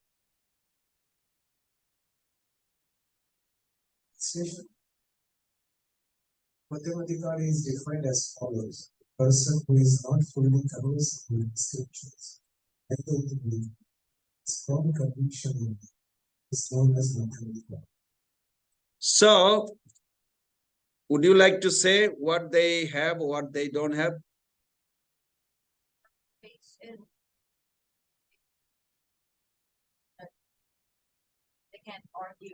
Madhyam Adhikari is defined as follows: a person who is not fully conversant with the scriptures, neither the belief, strong conviction is known as Madhyam Adhikari. So, would you like to say what they have, what they don't have? They can't argue.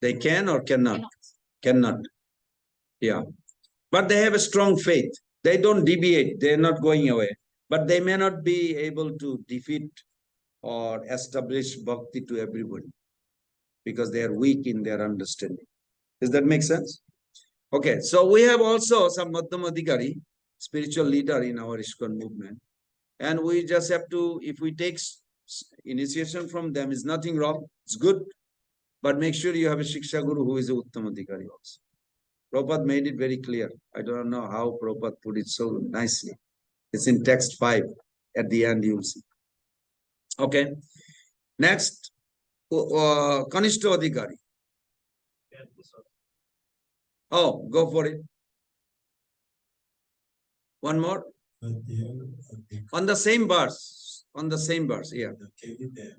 They can or cannot? Cannot. Yeah. But they have a strong faith. They don't deviate. They're not going away. But they may not be able to defeat or establish bhakti to everybody because they are weak in their understanding. Does that make sense? Okay. So we have also some Madhyam Adhikari, spiritual leader in our ISKCON movement. And we just have to, if we take initiation from them, is nothing wrong. It's good. But make sure you have a Shiksha Guru who is a Uttam Adhikari also. Prabhupada made it very clear. I don't know how Prabhupada put it so nicely. It's in text 5. At the end, you will see. Okay. Next, Kanishta Adhikari. Oh, go for it. One more. But there, On the same verse. On the same verse, yeah. the Kevin there,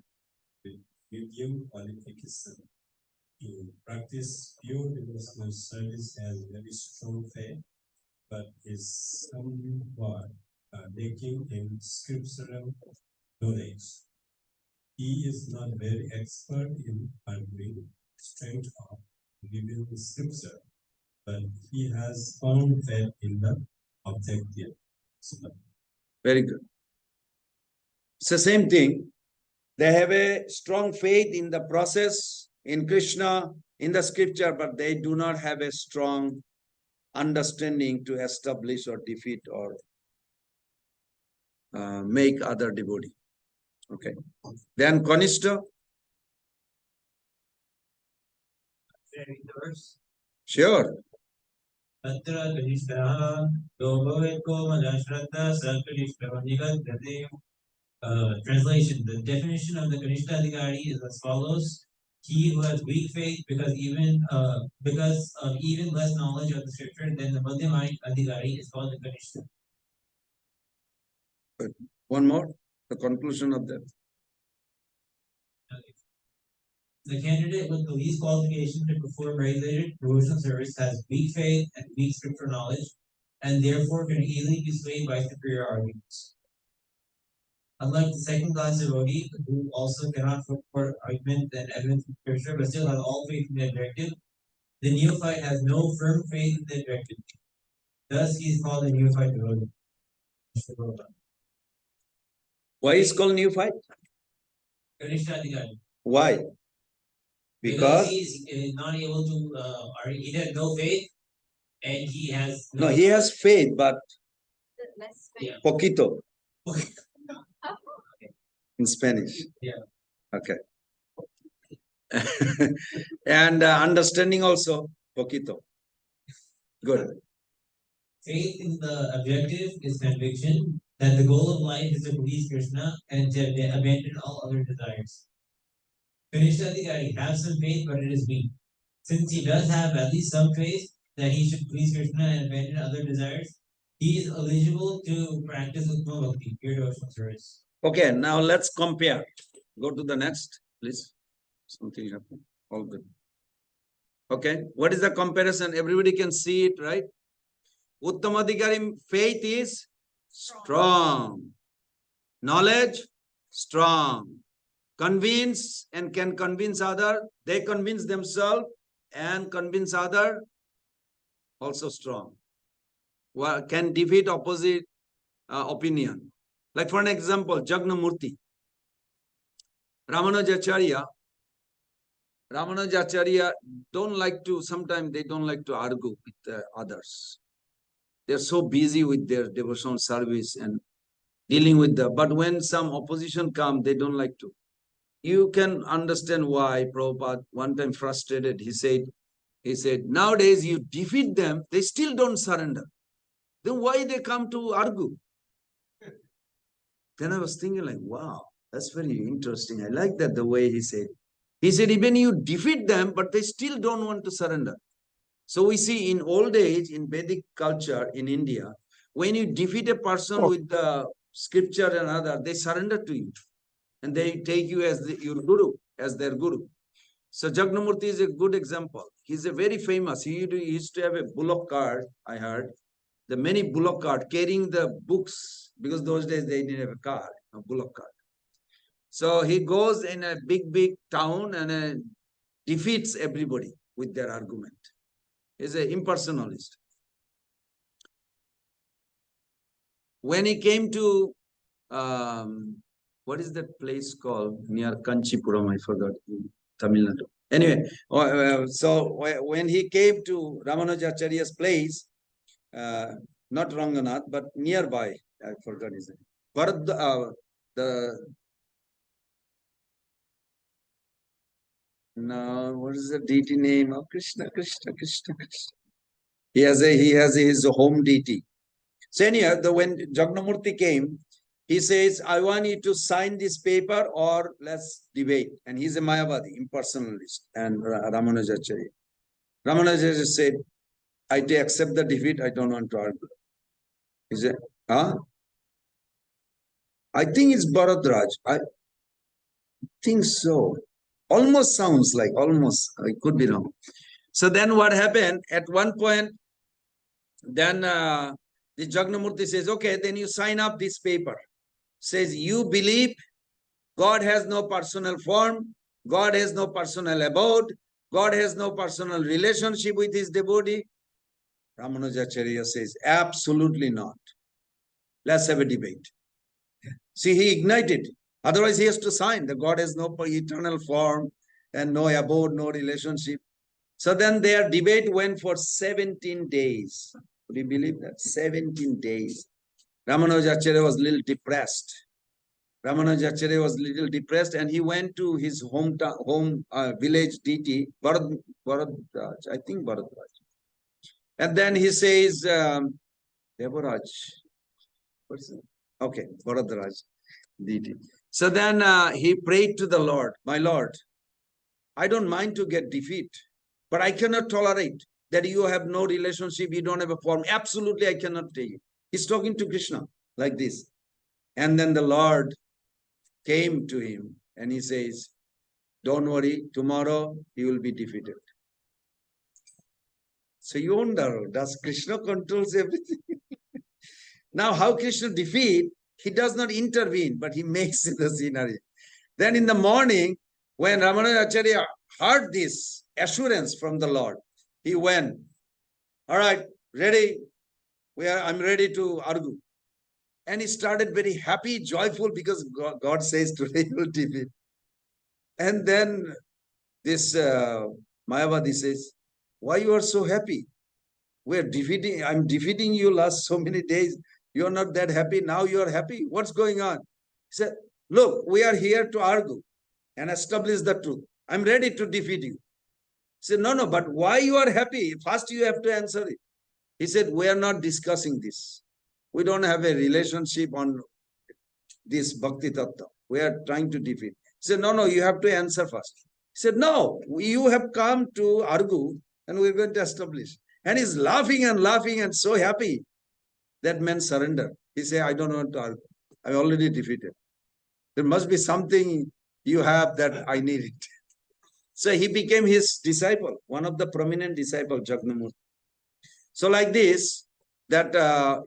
medium qualification to practice pure devotional service has very strong faith, but is somewhat lacking in scriptural knowledge. He is not very expert in arguing strength of living scripture, but he has found faith in the objective. Very good. It's the same thing. They have a strong faith in the process, in Krishna, in the scripture, but they do not have a strong understanding to establish or defeat or make other devotee. Okay. Then Kanishta. Sure. Tatra Kanishtaha Dobhaveko Malashraddha Sakanishtaha Nigadhate. Translation. The definition of the Kanishta Adhikari is as follows. He who has weak faith because of even less knowledge of the scripture than the Madhyamai Adhikari is called the Kanishta. One more. The conclusion of that. The candidate with the least qualification to perform regulated devotional service has weak faith and weak scriptural knowledge, and therefore can easily be swayed by superior arguments. Unlike the second class devotee, who also cannot support argument and evidence from scripture, but still has all faith in the objective, the neophyte has no firm faith in the objective. Thus, he is called a neophyte devotee. Why is called neophyte? Why? Because he's not able to, or he has no faith, and he has no, he has faith, but Less faith. poquito in Spanish. Yeah. Okay. And understanding also poquito. Good. Faith in the objective is conviction that the goal of life is to please Krishna and to abandon all other desires. Kanishta Adhikari has some faith, but it is weak. Since he does have at least some faith that he should please Krishna and abandon other desires, he is eligible to practice Uttama Bhakti, pure devotional service. Okay, now let's compare. Go to the next, please. Something happened. All good. Okay, what is the comparison? Everybody can see it, right? Uttamadhikari faith is strong. Knowledge, strong. Convince and can convince other. They convince themselves and convince other. Also strong. Well, can defeat opposite opinion. Like for an example, Jagnamurti. Ramanujacharya don't like to, sometimes they don't like to argue with others. They're so busy with their devotional service and dealing with but when some opposition come, they don't like to. You can understand why Prabhupada one time frustrated, he said, nowadays you defeat them, they still don't surrender. Then why they come to argue? Then I was thinking like, wow, that's very interesting. I like that the way he said. He said, even you defeat them, but they still don't want to surrender. So we see in old age, in Vedic culture in India, when you defeat a person with the scripture and other, they surrender to you. And they take you as your guru, as their guru. So Jagnamurti is a good example. He's a very famous. He used to have a bullock cart, I heard. The many bullock cart carrying the books, because those days they didn't have a car, a bullock cart. So he goes in a big town and defeats everybody with their argument. He's an impersonalist. When he came to, what is that place called? Near Kanchipuram, I forgot, Tamil Nadu. Anyway, so when he came to Ramanujacharya's place, not Ranganath, but nearby, I forgot his name. No, what is the deity name? Oh, Krishna. He has his home deity. So anyhow, when Jagnamurti came, he says, I want you to sign this paper or let's debate. And he's a Mayavadi, impersonalist, and Ramanujacharya. Ramanujacharya said, I accept the defeat, I don't want to argue. He said, huh? I think it's Bharadraj. I think so. Almost sounds like, almost. I could be wrong. So then what happened? At one point, then the Jagnamurti says, okay, then you sign up this paper. Says, you believe God has no personal form, God has no personal abode, God has no personal relationship with his devotee. Ramanujacharya says, absolutely not. Let's have a debate. See, he ignited. Otherwise, he has to sign that God has no eternal form and no abode, no relationship. So then their debate went for 17 days. Could you believe that? 17 days. Ramanujacharya was a little depressed. Ramanujacharya was a little depressed and he went to his hometown, village deity, Bharadraj, I think Bharadraj. And then he says, Devaraj, what's it? Okay, Bharadraj deity. So then he prayed to the Lord, my Lord, I don't mind to get defeat, but I cannot tolerate that you have no relationship, you don't have a form. Absolutely, I cannot take it. He's talking to Krishna like this. And then the Lord came to him and he says, don't worry, tomorrow you will be defeated. So you wonder, does Krishna controls everything? Now how Krishna defeat, he does not intervene, but he makes the scenery. Then in the morning, when Ramanujacharya heard this assurance from the Lord, he went, all right, ready, I'm ready to argue. And he started very happy, joyful, because God says today you will defeat. And then this Mayavadi says, why you are so happy? I'm defeating you last so many days. You're not that happy. Now you are happy. What's going on? He said, look, we are here to argue and establish the truth. I'm ready to defeat you. He said, no, but why you are happy? First you have to answer it. He said, we are not discussing this. We don't have a relationship on this Bhakti Tattva. We are trying to defeat. He said, no, you have to answer first. He said, no, you have come to argue and we're going to establish. And he's laughing and so happy. That man surrendered. He said, I don't want to argue. I'm already defeated. There must be something you have that I need it. So he became his disciple, one of the prominent disciples, Jagnamurti. So like this, that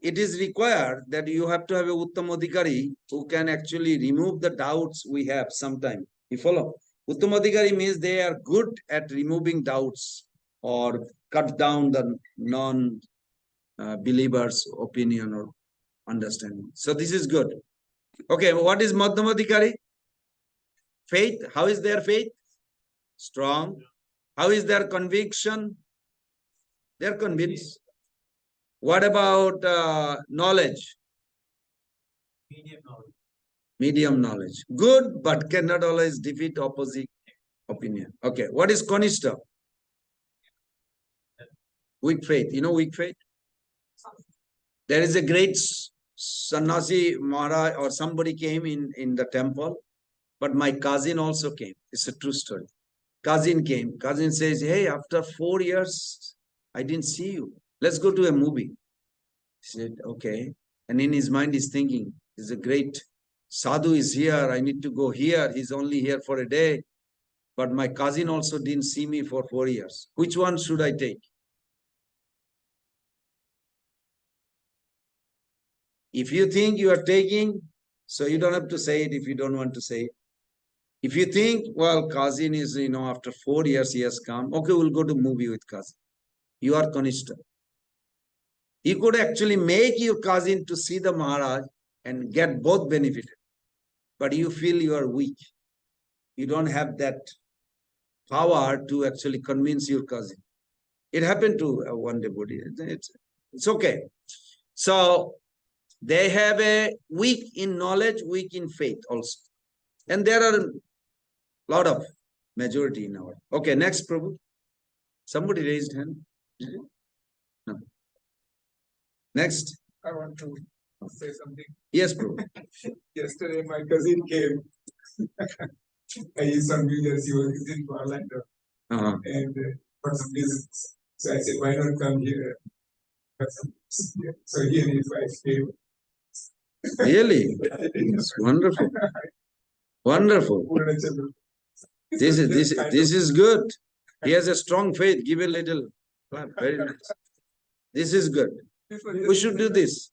it is required that you have to have a Uttamadhikari who can actually remove the doubts we have sometimes. You follow? Uttamadhikari means they are good at removing doubts or cut down the non-believers' opinion or understanding. So this is good. Okay, what is Madhyamadhikari? Faith. How is their faith? Strong. How is their conviction? They are convinced. What about knowledge? Medium knowledge. Medium knowledge. Good, but cannot always defeat opposite opinion. Okay, what is Kanishta? Weak faith. You know weak faith? There is a great Sannyasi Maharaj or somebody came in the temple, but my cousin also came. It's a true story. Cousin came. Cousin says, hey, after 4 years, I didn't see you. Let's go to a movie. He said, okay. And in his mind, he's thinking, he's a great sadhu is here. I need to go here. He's only here for a day. But my cousin also didn't see me for 4 years. Which one should I take? If you think you are taking, so you don't have to say it if you don't want to say it. If you think, well, cousin is, after 4 years he has come. Okay, we'll go to movie with cousin. You are Kanishta. You could actually make your cousin to see the Maharaj and get both benefited. But you feel you are weak. You don't have that power to actually convince your cousin. It happened to one devotee. It's okay. So they have a weak in knowledge, weak in faith also. And there are a lot of majority in our. Okay, next, Prabhu. Somebody raised hand. Did you? No. Next. I want to say something. Yes, Prabhu. Yesterday, my cousin came. He's from New Jersey. He was in Orlando. And for some reason, so I said, why not come here? So he and his wife came. Really? It's wonderful. Wonderful. This is good. He has a strong faith. Give a little clap. Very nice. This is good. We should do this.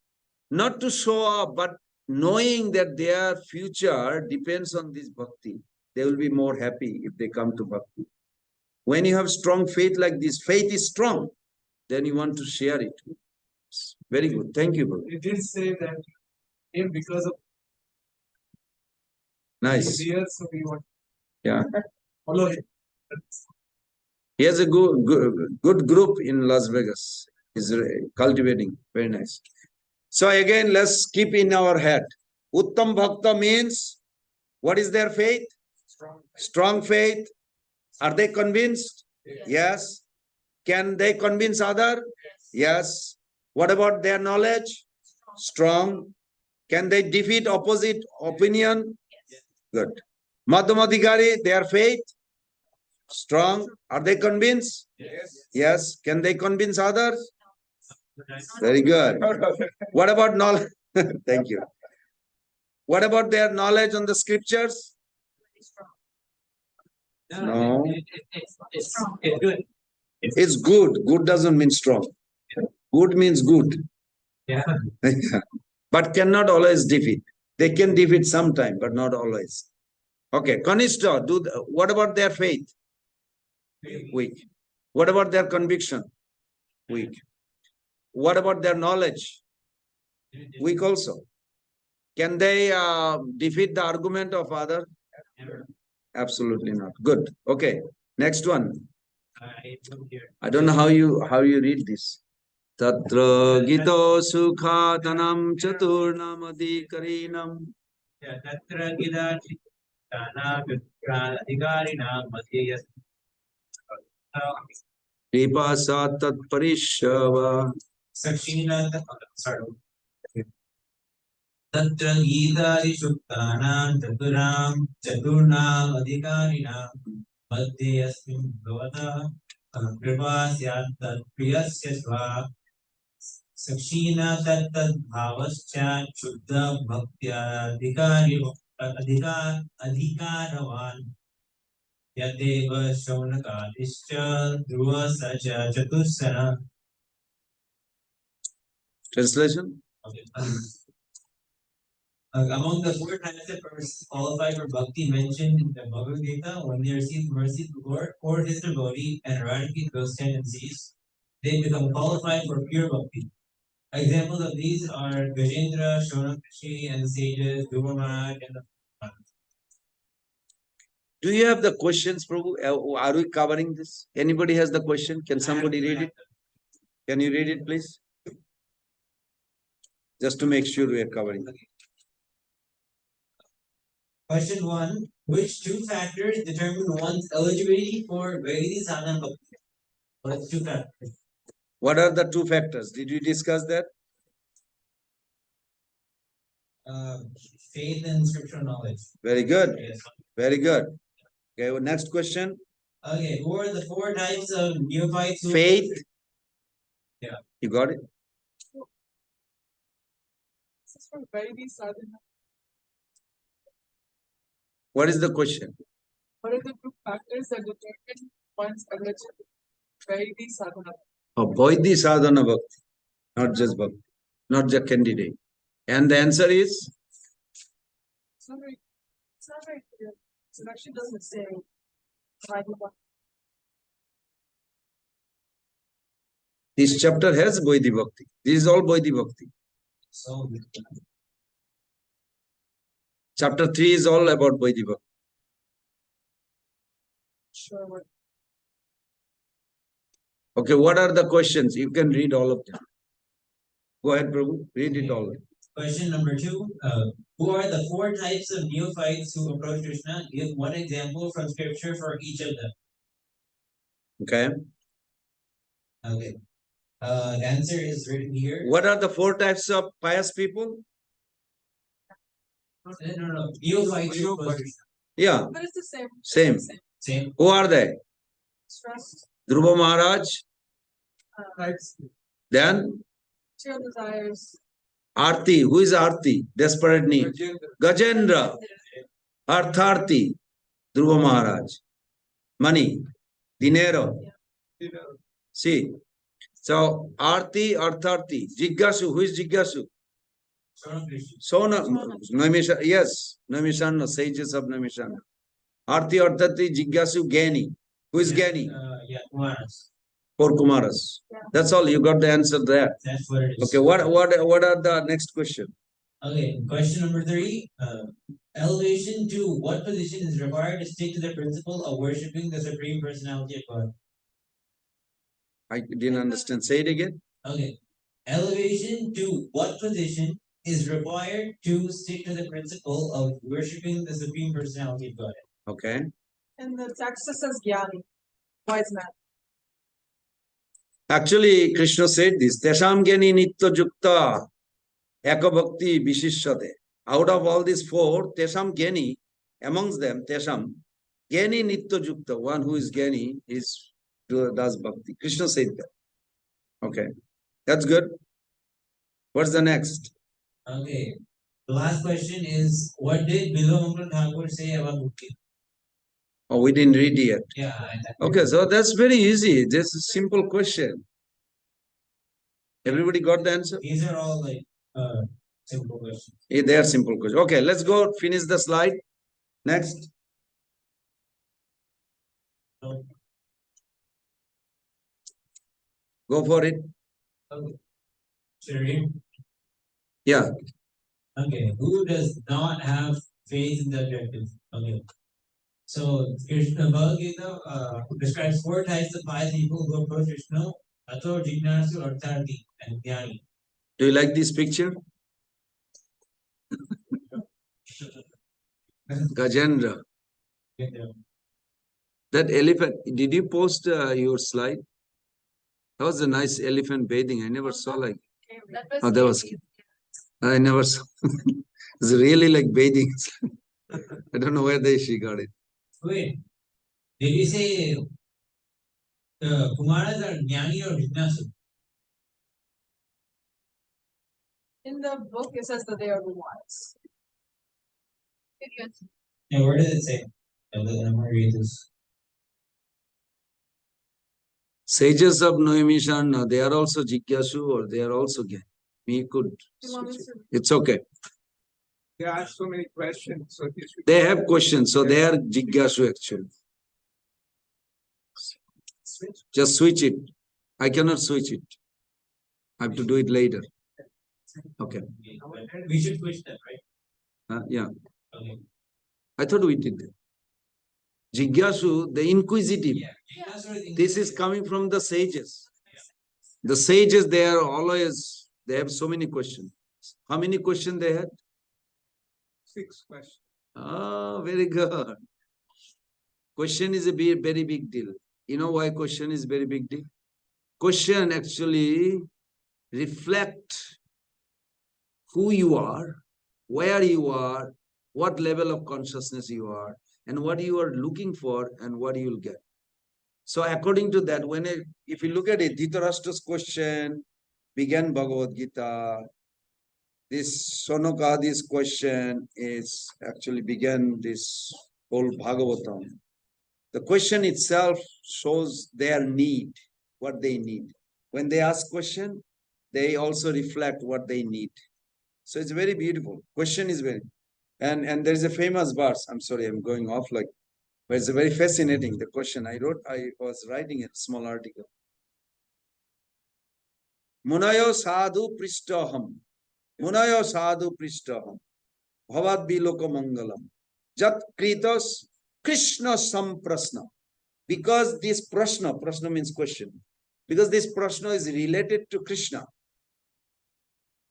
Not to show up, but knowing that their future depends on this bhakti. They will be more happy if they come to bhakti. When you have strong faith like this, faith is strong, then you want to share it. Very good. Thank you, bro. You did say that him because of Nice. here, so we want Yeah. to follow him. He has a good group in Las Vegas. He's cultivating. Very nice. So again, let's keep in our head. Uttam Bhakta means, what is their faith? Strong faith. Are they convinced? Yes. Can they convince other? Yes. What about their knowledge? Strong. Can they defeat opposite opinion? Good. Madhyamadhikari, their faith? Strong. Are they convinced? Yes. Can they convince others? Very good. What about knowledge? Thank you. What about their knowledge on the scriptures? No. It's good. It's good. Good doesn't mean strong. Good means good. Yeah. But cannot always defeat. They can defeat sometime, but not always. Okay, Kanishta, what about their faith? Weak. What about their conviction? Weak. What about their knowledge? Weak also. Can they defeat the argument of other? Absolutely not. Good. Okay. Next one. I don't know how you read this. Tatra gito sukhatanam chaturnam adhikarinam. Tatra gita adhikarinam madhyas. Vipasa tat parishava. Sakshina, sorry. Tatra gidari shuktanam chaturnam adhikarinam madhye asmin bhavata kripa syat tat priyasya sva sakshina tat bhavascha shuddha bhaktya adhikaravan yadeva shaunakadischa dhruva sacha chatussana. Translation? Okay. Among the four types of persons qualified for bhakti mentioned in the Bhagavad Gita, when they receive mercy from Lord or his devotee and eradicate those tendencies, they become qualified for pure bhakti. Examples of these are Gajendra, Shonakashi, and the sages, Dhruva and the Do you have the questions, Prabhu? Are we covering this? Anybody has the question? Can somebody read it? Can you read it, please? Just to make sure we are covering. Question 1. Which two factors determine one's eligibility for Vaidhi Sadhana Bhakti? What are the two factors? What are the two factors? Did we discuss that? Faith and scriptural knowledge. Very good. Yes. Very good. Okay, well, next question. Okay, who are the four types of neophytes? Faith. Yeah. You got it? This is for Vaidhi sadhana. What is the question? What are the two factors that determine one's eligibility? Vaidhi sadhana. Oh, Vaidhi Sadhana Bhakti. Not just Bhakti. Not just candidate. And the answer is? It's not very clear. It actually doesn't say Vaidhi Bhakti. This chapter has Vaidhi Bhakti. This is all Vaidhi Bhakti. So, Chapter 3 is all about Vaidhi Bhakti. Sure. What Okay, what are the questions? You can read all of them. Go ahead, Prabhu. Read it all. question number 2. Who are the four types of neophytes who approach Krishna? Give one example from scripture for each of them. Okay. Okay. The answer is written here. What are the four types of pious people? No. Neophytes who approach Krishna. Yeah, But it's the same. same. Same. Who are they? Trust, Dhruva Maharaj. types, Then material desires, Arti. Who is Arti? Desperate need. Gajendra. Artharti. Dhruva Maharaj. Money. Dinero. See. So, Arti, Artharti. Jiggasu. Who is Jiggasu? Sona. Naimisha. Yes. Naimishana. Sages of Naimishana. Arti, Artharti, Jiggasu, Gani. Who is Gani? Yeah, Kumaras. Four Kumaras. That's all. You got the answer there. That's what it is. Okay. What are the next question? Okay, question number 3. Elevation to what position is required to stick to the principle of worshipping the Supreme Personality of God? I didn't understand. Say it again. Okay. Elevation to what position is required to stick to the principle of worshipping the Supreme Personality of God? Okay. And the text says Gyani. Why is that? Actually, Krishna said this. Tesham Gyani Nitya Jukta Eka Bhakti Vishishyate. Out of all these 4, Tesham Gyani, amongst them, Tesham Gyani Nitya Jukta. One who is Gyani does Bhakti. Krishna said that. Okay. That's good. What's the next? Okay. The last question is, what did Bilomangal Thakur say about Bhakti? Oh, we didn't read yet. Yeah. Okay, so that's very easy. Just a simple question. Everybody got the answer? These are all like simple questions. They are simple questions. Okay, let's go finish the slide. Next. So, Go for it. okay. Should I read? Yeah. Okay. Who does not have faith in the objective? Okay. So Krishna Bhagavad Gita describes 4 types of 5 people who approach Krishna: Ato, Jignasu, Artharti, and Jnani. Do you like this picture? Gajendra. That elephant, did you post your slide? That was a nice elephant bathing. I never saw like. That was Oh, that was. cute. I never saw. It's really like bathing. I don't know where she got it. Wait, did you say Kumaras are Jnani or Jignasu? In the book, it says that they are the wise. Yeah, where does it say? I'm going to read this. Sages of Noemishan, they are also Jigyasu or they are also Gyan. We could. You want me switch it. to- It's okay. They ask so many questions, so this should- They have questions, so they are Jigyasu actually. Just switch it. I cannot switch it. I have to do it later. Okay. We should switch that, right? Yeah. Okay. I thought we did that. Jigyasu, the inquisitive. Yeah. Jignasu are the This is coming from the sages. The sages, they are always, they have so many questions. How many questions they had? 6 questions. Oh, very good. Question is a very big deal. You know why question is very big deal? Question actually reflect who you are, where you are, what level of consciousness you are, and what you are looking for and what you will get. So according to that, if you look at it, Dhritarashtra's question began Bhagavad Gita. This Sonakadi's question is actually began this whole Bhagavatam. The question itself shows their need, what they need. When they ask question, they also reflect what they need. So it's very beautiful. Question is very, and there is a famous verse. I'm sorry, I'm going off like, but it's a very fascinating. The question I was writing a small article. Munayo sadhu prishtaham. Munayo sadhu prishtaham. Bhavad biloko mangalam. Jat kritos Krishna samprasna. Because this prashna means question. Because this prashna is related to Krishna.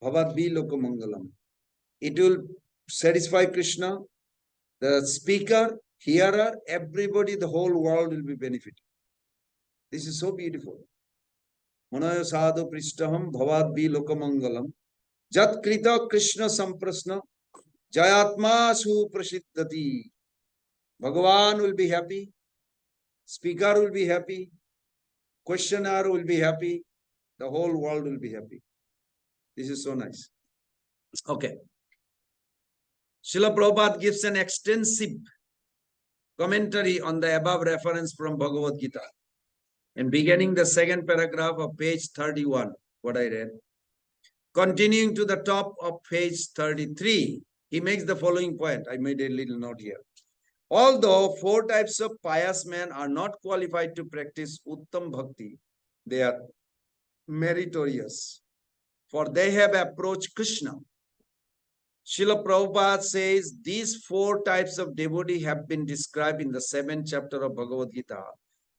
Bhavad biloko mangalam. It will satisfy Krishna, the speaker, hearer, everybody, the whole world will be benefited. This is so beautiful. Manaya sadhu prishtaham bhavad bilokamangalam jat krita Krishna samprasna jayatma su prasiddhati. Bhagavan will be happy, speaker will be happy, questioner will be happy, the whole world will be happy. This is so nice. Okay. Srila Prabhupada gives an extensive commentary on the above reference from Bhagavad Gita. And beginning the second paragraph of page 31, what I read. Continuing to the top of page 33, he makes the following point. I made a little note here. Although 4 types of pious men are not qualified to practice Uttam Bhakti, they are meritorious, for they have approached Krishna. Srila Prabhupada says these 4 types of devotee have been described in the 7th chapter of Bhagavad Gita.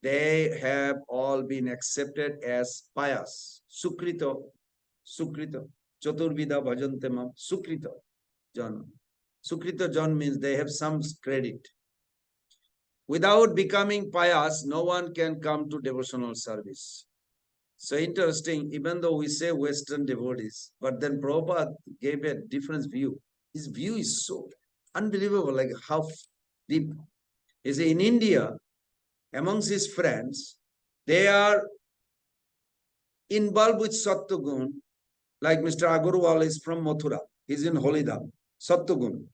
They have all been accepted as pious. Sukrito, Sukrito, Chaturvida Bhajantemam, Sukrito Jan. Sukrito Jan means they have some credit. Without becoming pious, no one can come to devotional service. So interesting, even though we say Western devotees, but then Prabhupada gave a different view. His view is so unbelievable, like how deep. He said in India, amongst his friends, they are involved with Sattvagun, like Mr. Agarwal is from Mathura. He's in Holidam, Sattvagun.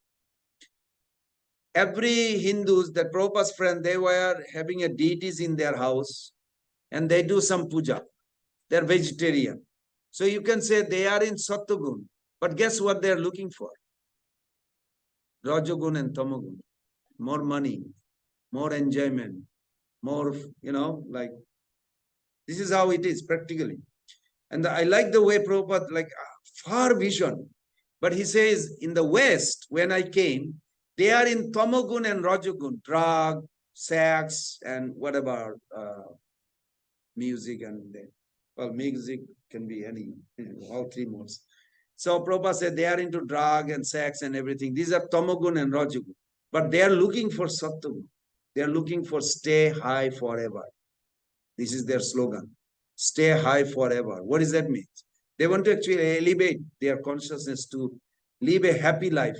Every Hindus, that Prabhupada's friend, they were having a deities in their house and they do some puja. They're vegetarian. So you can say they are in Sattvagun. But guess what they're looking for? Rajagun and Tamagun. More money, more enjoyment, more, like, this is how it is practically. And I like the way Prabhupada, like, far vision. But he says, in the West, when I came, they are in Tamagun and Rajagun, drug, sex, and whatever, music and well, music can be any, all 3 modes. So Prabhupada said they are into drug and sex and everything. These are Tamagun and Rajagun. But they are looking for Sattvagun. They are looking for stay high forever. This is their slogan. Stay high forever. What does that mean? They want to actually elevate their consciousness to live a happy life.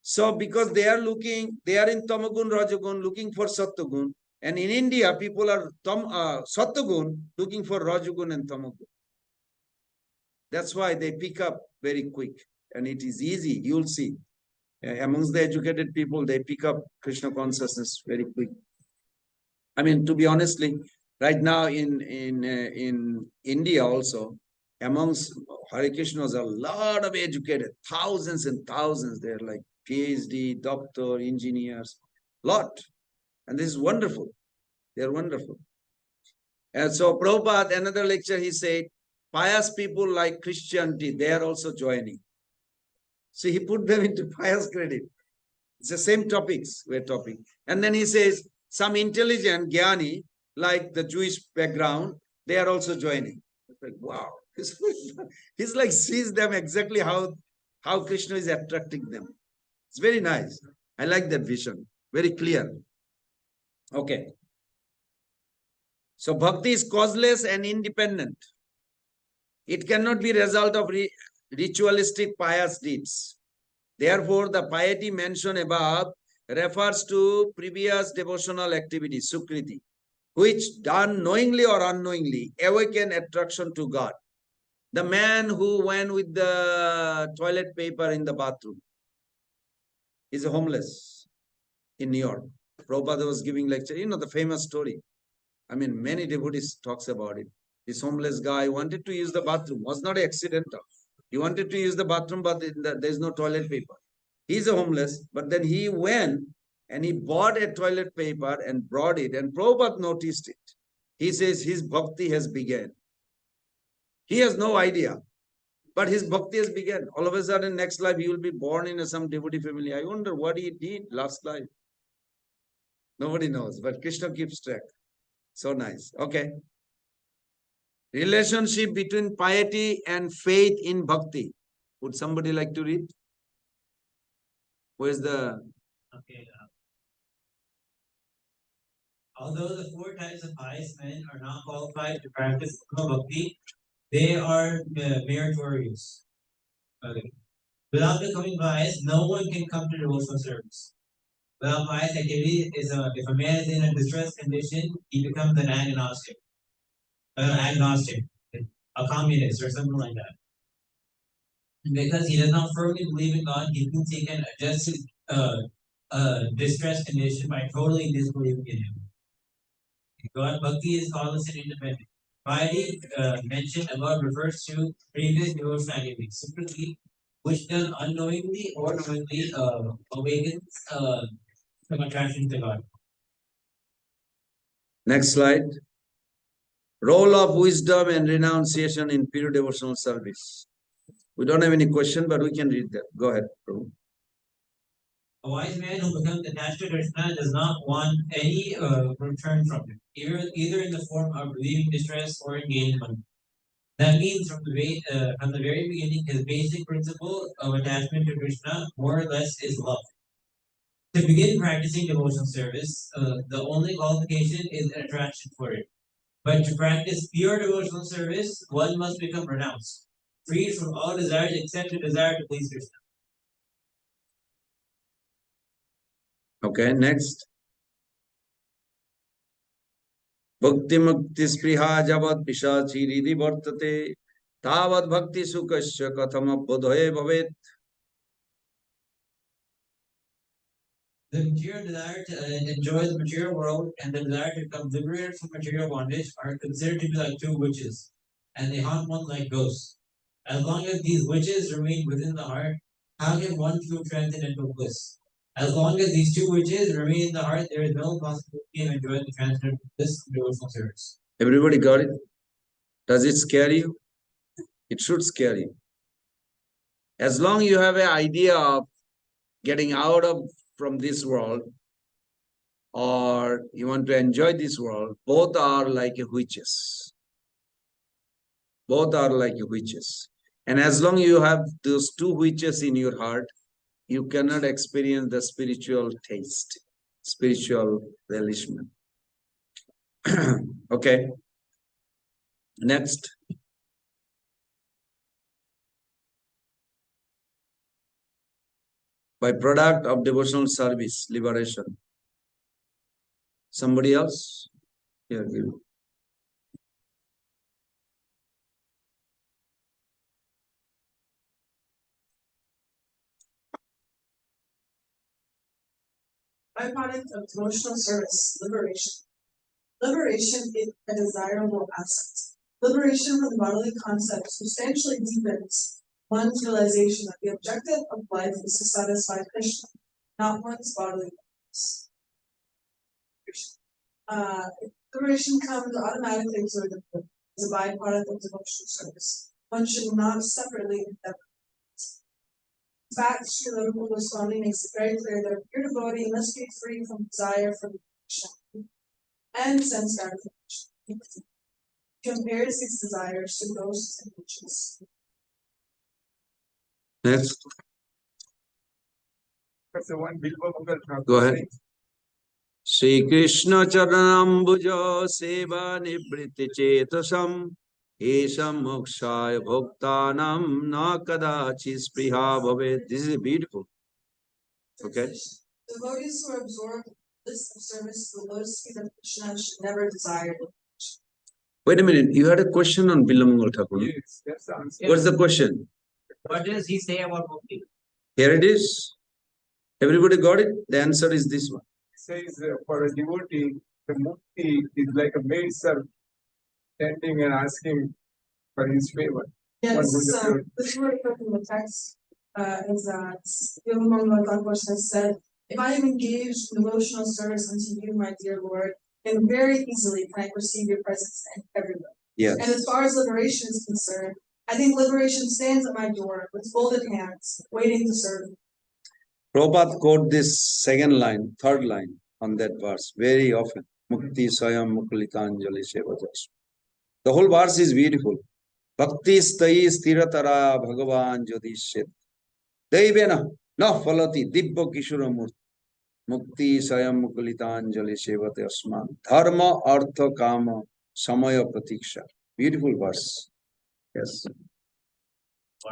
So because they are in Tamagun, Rajagun, looking for Sattvagun. And in India, people are Sattvagun, looking for Rajagun and Tamagun. That's why they pick up very quick. And it is easy, you'll see. Amongst the educated people, they pick up Krishna consciousness very quick. I mean, to be honestly, right now in India also, amongst Hare Krishnas, a lot of educated, thousands and thousands. They're like PhD, doctor, engineers, lot. And this is wonderful. They're wonderful. And so Prabhupada, another lecture, he said, pious people like Christianity, they are also joining. So he put them into pious credit. It's the same topics we're talking. And then he says, some intelligent Jnani, like the Jewish background, they are also joining. It's like, wow. He's like, sees them exactly how Krishna is attracting them. It's very nice. I like that vision. Very clear. Okay. So bhakti is causeless and independent. It cannot be result of ritualistic pious deeds. Therefore, the piety mentioned above refers to previous devotional activities, sukriti, which done knowingly or unknowingly awaken attraction to God. The man who went with the toilet paper in the bathroom is homeless in New York. Prabhupada was giving lecture, the famous story. I mean, many devotees talks about it. This homeless guy wanted to use the bathroom, was not accidental. He wanted to use the bathroom, but there's no toilet paper. He's a homeless, but then he went and he bought a toilet paper and brought it, and Prabhupada noticed it. He says his bhakti has begun. He has no idea, but his bhakti has begun. All of a sudden, next life, he will be born in some devotee family. I wonder what he did last life. Nobody knows, but Krishna keeps track. So nice. Okay. Relationship between piety and faith in bhakti. Would somebody like to read? Where's the... Okay. Although the 4 types of pious men are not qualified to practice bhakti, they are meritorious. Okay. Without becoming pious, no one can come to devotional service. Without pious activity, if a man is in a distressed condition, he becomes an agnostic. A communist or something like that. And because he does not firmly believe in God, he thinks he can adjust his distressed condition by totally disbelieving in him. God Bhakti is called and independent. Piety mentioned above refers to previous devotional activities. Simply, which done unknowingly or knowingly awakens some attraction to God. Next slide. Role of wisdom and renunciation in pure devotional service. We don't have any question, but we can read that. Go ahead, Prabhu. A wise man who becomes attached to Krishna does not want any return from him, either in the form of relieving distress or in gaining money. That means from the very beginning, his basic principle of attachment to Krishna, more or less, is love. To begin practicing devotional service, the only qualification is an attraction for it. But to practice pure devotional service, one must become renounced, freed from all desires except the desire to please Krishna. Okay, next. Bhakti mukti spriha javat pishachi ridi vartate tavat bhakti sukasya katham abodhoye bhavet. The material desire to enjoy the material world and the desire to become liberated from material bondage are considered to be like two witches, and they haunt one like ghosts. As long as these witches remain within the heart, how can one feel transcendental bliss? As long as these two witches remain in the heart, there is no possibility of enjoying the transcendental bliss of devotional service. Everybody got it? Does it scare you? It should scare you. As long you have an idea of getting out of from this world, or you want to enjoy this world, both are like witches. Both are like witches. And as long you have those two witches in your heart, you cannot experience the spiritual taste, spiritual relishment. Okay. Next. By product of devotional service, liberation. Somebody else? Here, give. Byproduct of devotional service, liberation. Liberation is a desirable asset. Liberation from bodily concepts substantially deepens one's realization that the objective of life is to satisfy Krishna, not one's bodily needs. Liberation comes automatically through the book as a byproduct of devotional service. One should not separately endeavor. In fact, Srila Rupa Goswami makes it very clear that a pure devotee must be free from desire for Krishna and sense gratification. He compares these desires to ghosts and witches. Next. That's the one Bilbo Mughal Thakur Go ahead. says. Shri Krishna Charanambuja Seva Nibriti Chetasam Esham Mokshaya Bhoktanam Na Kadachi Spriha Bhavet. This is beautiful. Okay. Devotees who are absorbed in this service to the lotus feet of Krishna should never desire. Wait a minute. You had a question on Bilamangal Thakur. Yes, that's the answer. What's the question? What does he say about mukti? Here it is. Everybody got it? The answer is this one. Says for a devotee, the mukti is like a maid servant standing and asking for his favor. Yes, One who is a pure- this is what I put in the text, is that Yogamanga Thakur has said, if I am engaged in devotional service unto you, my dear Lord, then very easily can I perceive your presence everywhere. Yes. And as far as liberation is concerned, I think liberation stands at my door with folded hands, waiting to serve me. Prabhupada quote this second line, third line on that verse very often. Mukti Swayam Mukulitanjali Sevajas. The whole verse is beautiful. Bhakti stai stiratara bhagavan jodishet. Deivena na falati dibba kishura murti. Mukti Swayam Mukulitanjali Sevate Asman. Dharma artha kama samaya pratiksha. Beautiful verse. Yes.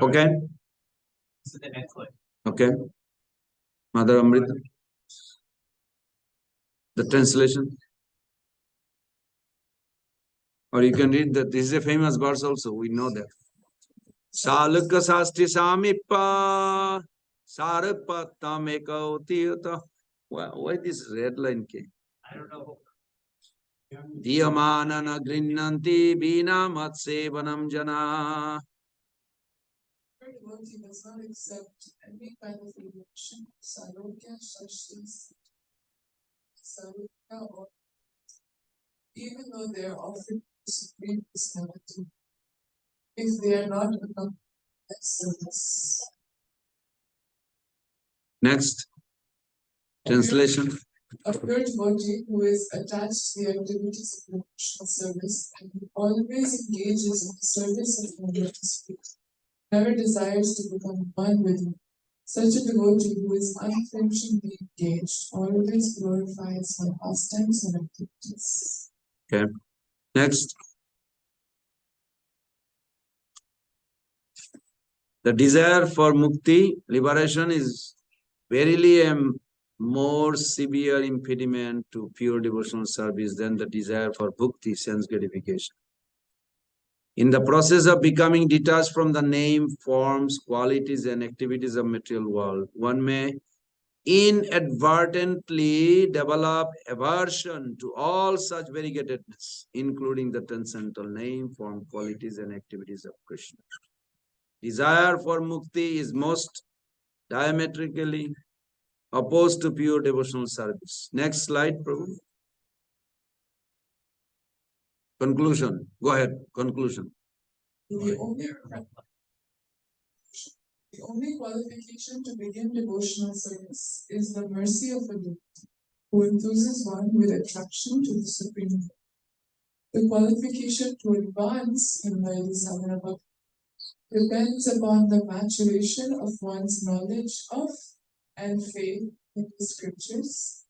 Okay. So the next one. Okay. Mother Amrita. The translation. Or you can read that. This is a famous verse also. We know that. Salukka Sasti Samipa Sarupattam Ekautiyata. Why this red line came? I don't know. Diyamanana Grinnanti Bina Matsevanam Jana. Third devotee does not accept any kind of emotion, sarokya, shashtis, sarokya, or even though they are offered to supreme personality, if they are not accompanied by service. Next. Translation. A pure devotee who is attached to the activities of devotional service and who always engages in the service of the Lord never desires to become one with him. Such a devotee who is unflinchingly engaged always glorifies her pastimes and activities. Okay. Next. The desire for mukti, liberation, is verily a more severe impediment to pure devotional service than the desire for bhakti, sense gratification. In the process of becoming detached from the name, forms, qualities, and activities of material world, one may inadvertently develop aversion to all such variegatedness, including the transcendental name, form, qualities, and activities of Krishna. Desire for mukti is most diametrically opposed to pure devotional service. Next slide, Prabhu. Conclusion. Go ahead. Conclusion. The only qualification to begin devotional service is the mercy of a devotee who enthuses one with attraction to the Supreme Lord. The qualification to advance in the sadhana bhakti depends upon the maturation of one's knowledge of and faith in the scriptures,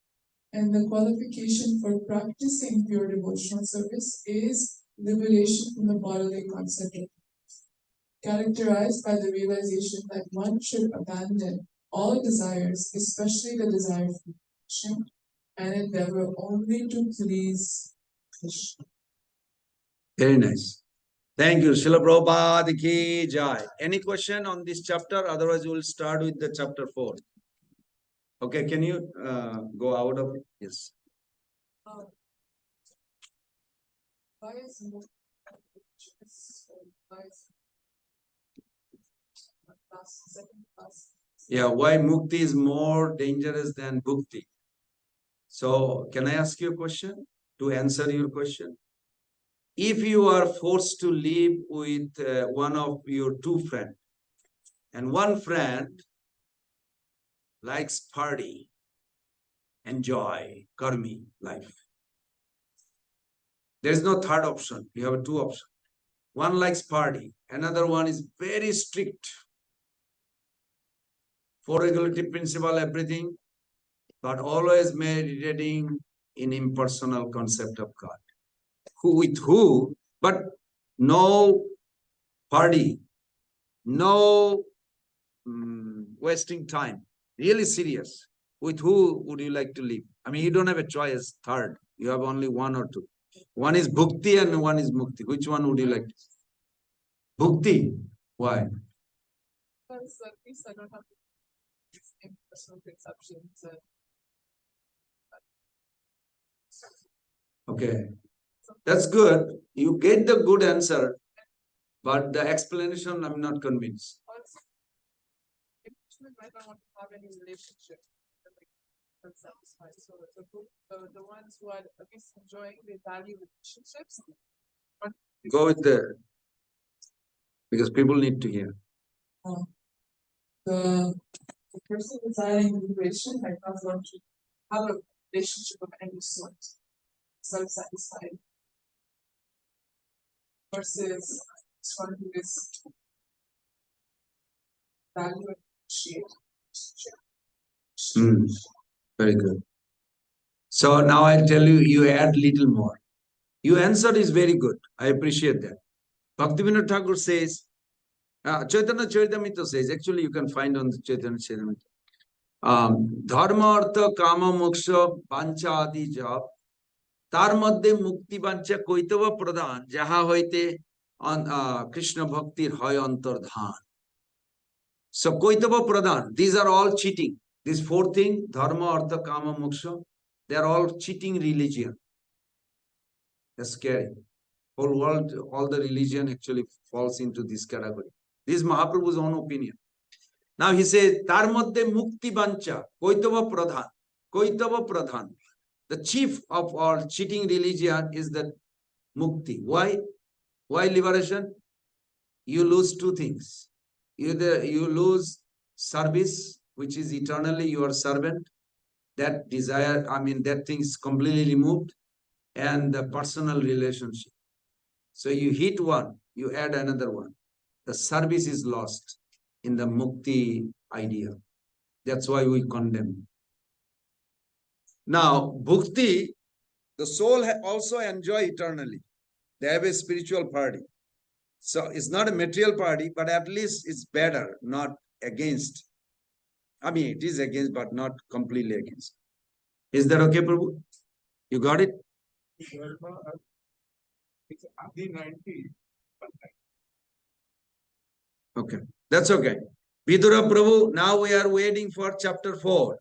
and the qualification for practicing pure devotional service is liberation from the bodily concept of life, characterized by the realization that one should abandon all desires, especially the desire for Krishna, and endeavor only to please Krishna. Very nice. Thank you. Srila Prabhupada ki jai. Any question on this chapter? Otherwise, we will start with the chapter 4. Okay, can you go out of it? Yes. Yeah, why mukti is more dangerous than bhukti? So, can I ask you a question to answer your question? If you are forced to live with one of your two friends, and one friend likes party, enjoy, karmi life. There is no third option. You have two options. One likes party, another one is very strict. For regulative principle, everything, but always meditating in impersonal concept of God. Who with who, but no party, no wasting time. Really serious. With who would you like to live? I mean, you don't have a choice. Third, you have only one or two. One is bhukti and one is mukti. Which one would you like? Bhukti. Why? Because at least I don't have impersonal conceptions. Okay, that's good. You get the good answer, but the explanation, I'm not convinced. Might not want to have any relationship. Unsatisfied. So the ones who are at least enjoying, they value relationships. Go with because people need to hear. The person desiring liberation might not want to have a relationship of any sort. Self-satisfied. Versus someone who is value and appreciate. Very good. So now I'll tell you, you add little more. Your answer is very good. I appreciate that. Bhaktivinoda Thakur says, Chaitanya Charitamrita says, actually you can find on the Chaitanya Charitamrita. Dharma artha kama moksha pancha adi jap tar madhye mukti pancha koitava pradhan jaha hoite on Krishna Bhaktir Hoy Antardhan. So Koitava Pradhan, these are all cheating. These four things, Dharma, Artha, Kama, Moksha, they are all cheating religion. That's scary. Whole world, all the religion actually falls into this category. This is Mahaprabhu's own opinion. Now he says, Tar Madhye Mukti Bancha, Koitava Pradhan. Koitava Pradhan. The chief of all cheating religion is the Mukti. Why? Why liberation? You lose two things. Either you lose service, which is eternally your servant. That desire, that thing is completely removed. And the personal relationship. So you hit one, you add another one. The service is lost in the mukti idea. That's why we condemn. Now, bhakti, the soul also enjoy eternally. They have a spiritual party. So it's not a material party, but at least it's better, not against. It is against, but not completely against. Is that okay, Prabhu? You got it? It's Adi 90. Okay, that's okay. Vidura Prabhu, now we are waiting for chapter 4.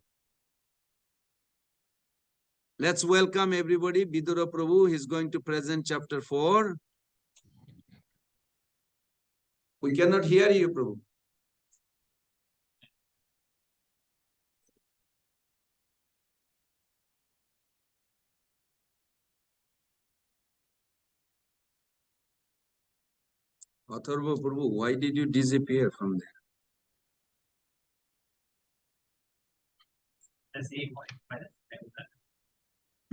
Let's welcome everybody. Vidura Prabhu is going to present chapter 4. We cannot hear you, Prabhu. Atharva Prabhu, why did you disappear from there?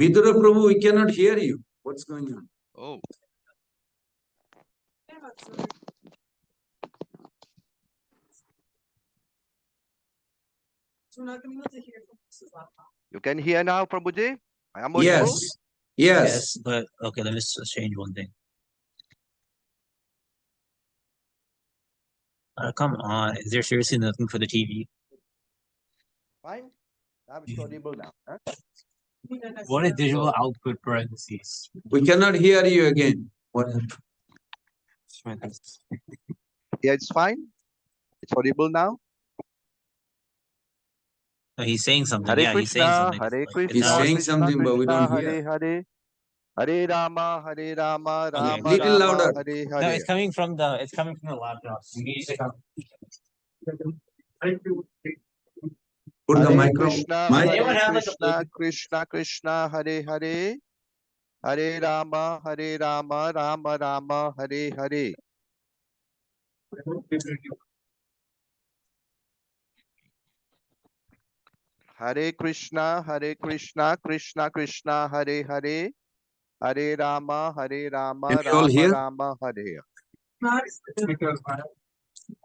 Vidura Prabhu, we cannot hear you. What's going on? Oh, We're not gonna be able to hear from this laptop. you can hear now, Prabhuji? I am audible? Yes. Yes. Yes, but okay, let me just change one thing. Come on, is there seriously nothing for the TV? Fine. Now it's audible now. Huh? What is visual output parentheses? We cannot hear you again. What? Yeah, it's fine. It's audible now. No, he's saying something. Hare Yeah, he's saying Krishna, something. Hare Like, Krishna, He's saying Krishna something, but we Krishna, don't hear. Hare Hare, Hare Rama, Hare Rama, Okay, Rama little Rama, louder. Hare no, Hare. it's coming from the laptop. You need to come. Put the Hare micro. Krishna, Mic. Hare Krishna, Krishna Krishna, Hare Hare, Hare Rama, Rama Rama, Hare Hare. Hare Krishna, Krishna Krishna, Hare Hare, Hare Rama, Can you all hear? Rama, Hare.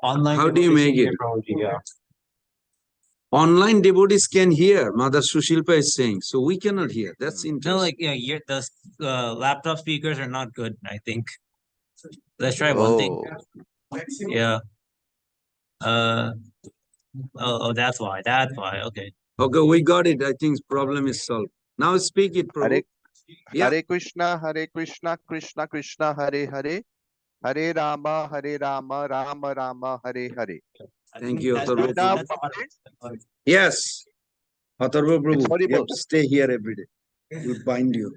Online How do you make it? Yeah. Online devotees can hear, Mother Sushilpa is saying. So we cannot hear. That's interesting. No, like the laptop speakers are not good, I think. Let's try one thing. Yeah. Oh, that's why. That's why. Okay. Okay, we got it. I think problem is solved. Now speak it, Prabhu. Yeah. Hare Krishna, Krishna Krishna, Hare Hare, Hare Rama, Rama Rama, Hare Hare. Thank you, Atharva Now, Prabhu. Yes. Atharva it's Prabhu, you audible. have to stay here every day. We'll bind you.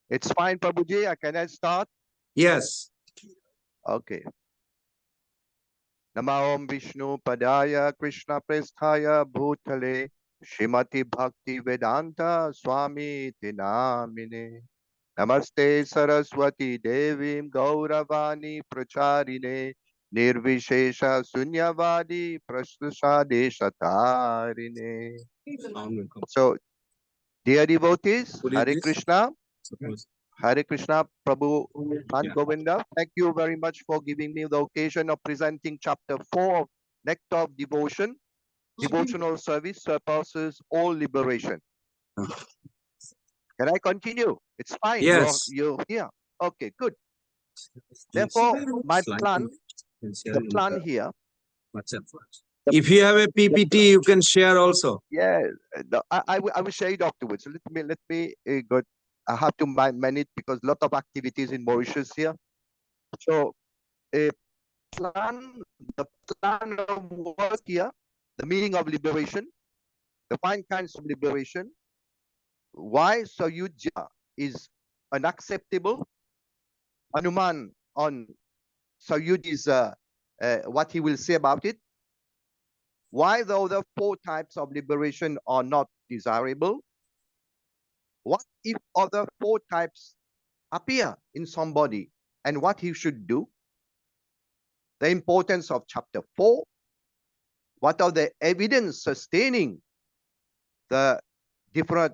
It's fine, Prabhuji. Can I start? Yes. Okay. Nama Om Vishnu Padaya Krishna Presthaya Bhutale Shrimati Bhakti Vedanta Swami Tinamine Namaste Saraswati Devim Gauravani Pracharine Nirvishesha Sunyavadi Prasthadeshatarine. So, dear devotees, Hare Krishna. Hare Krishna, Prabhu and Govinda. Thank you very much for giving me the occasion of presenting chapter 4 of Nectar of Devotion. Devotional service surpasses all liberation. Can I continue? It's fine. Yes. You're here. Okay, good. Therefore, my plan, the plan here. If you have a PPT, you can share also. Yeah, I will share it afterwards. So let me go. I have to manage because a lot of activities in Mauritius here. So the plan of work here, the meaning of liberation, the 5 kinds of liberation, why Sayujya is unacceptable. Hanuman on Sayuj is what he will say about it. Why the other 4 types of liberation are not desirable? What if other 4 types appear in somebody and what he should do? The importance of chapter 4. What are the evidence sustaining the different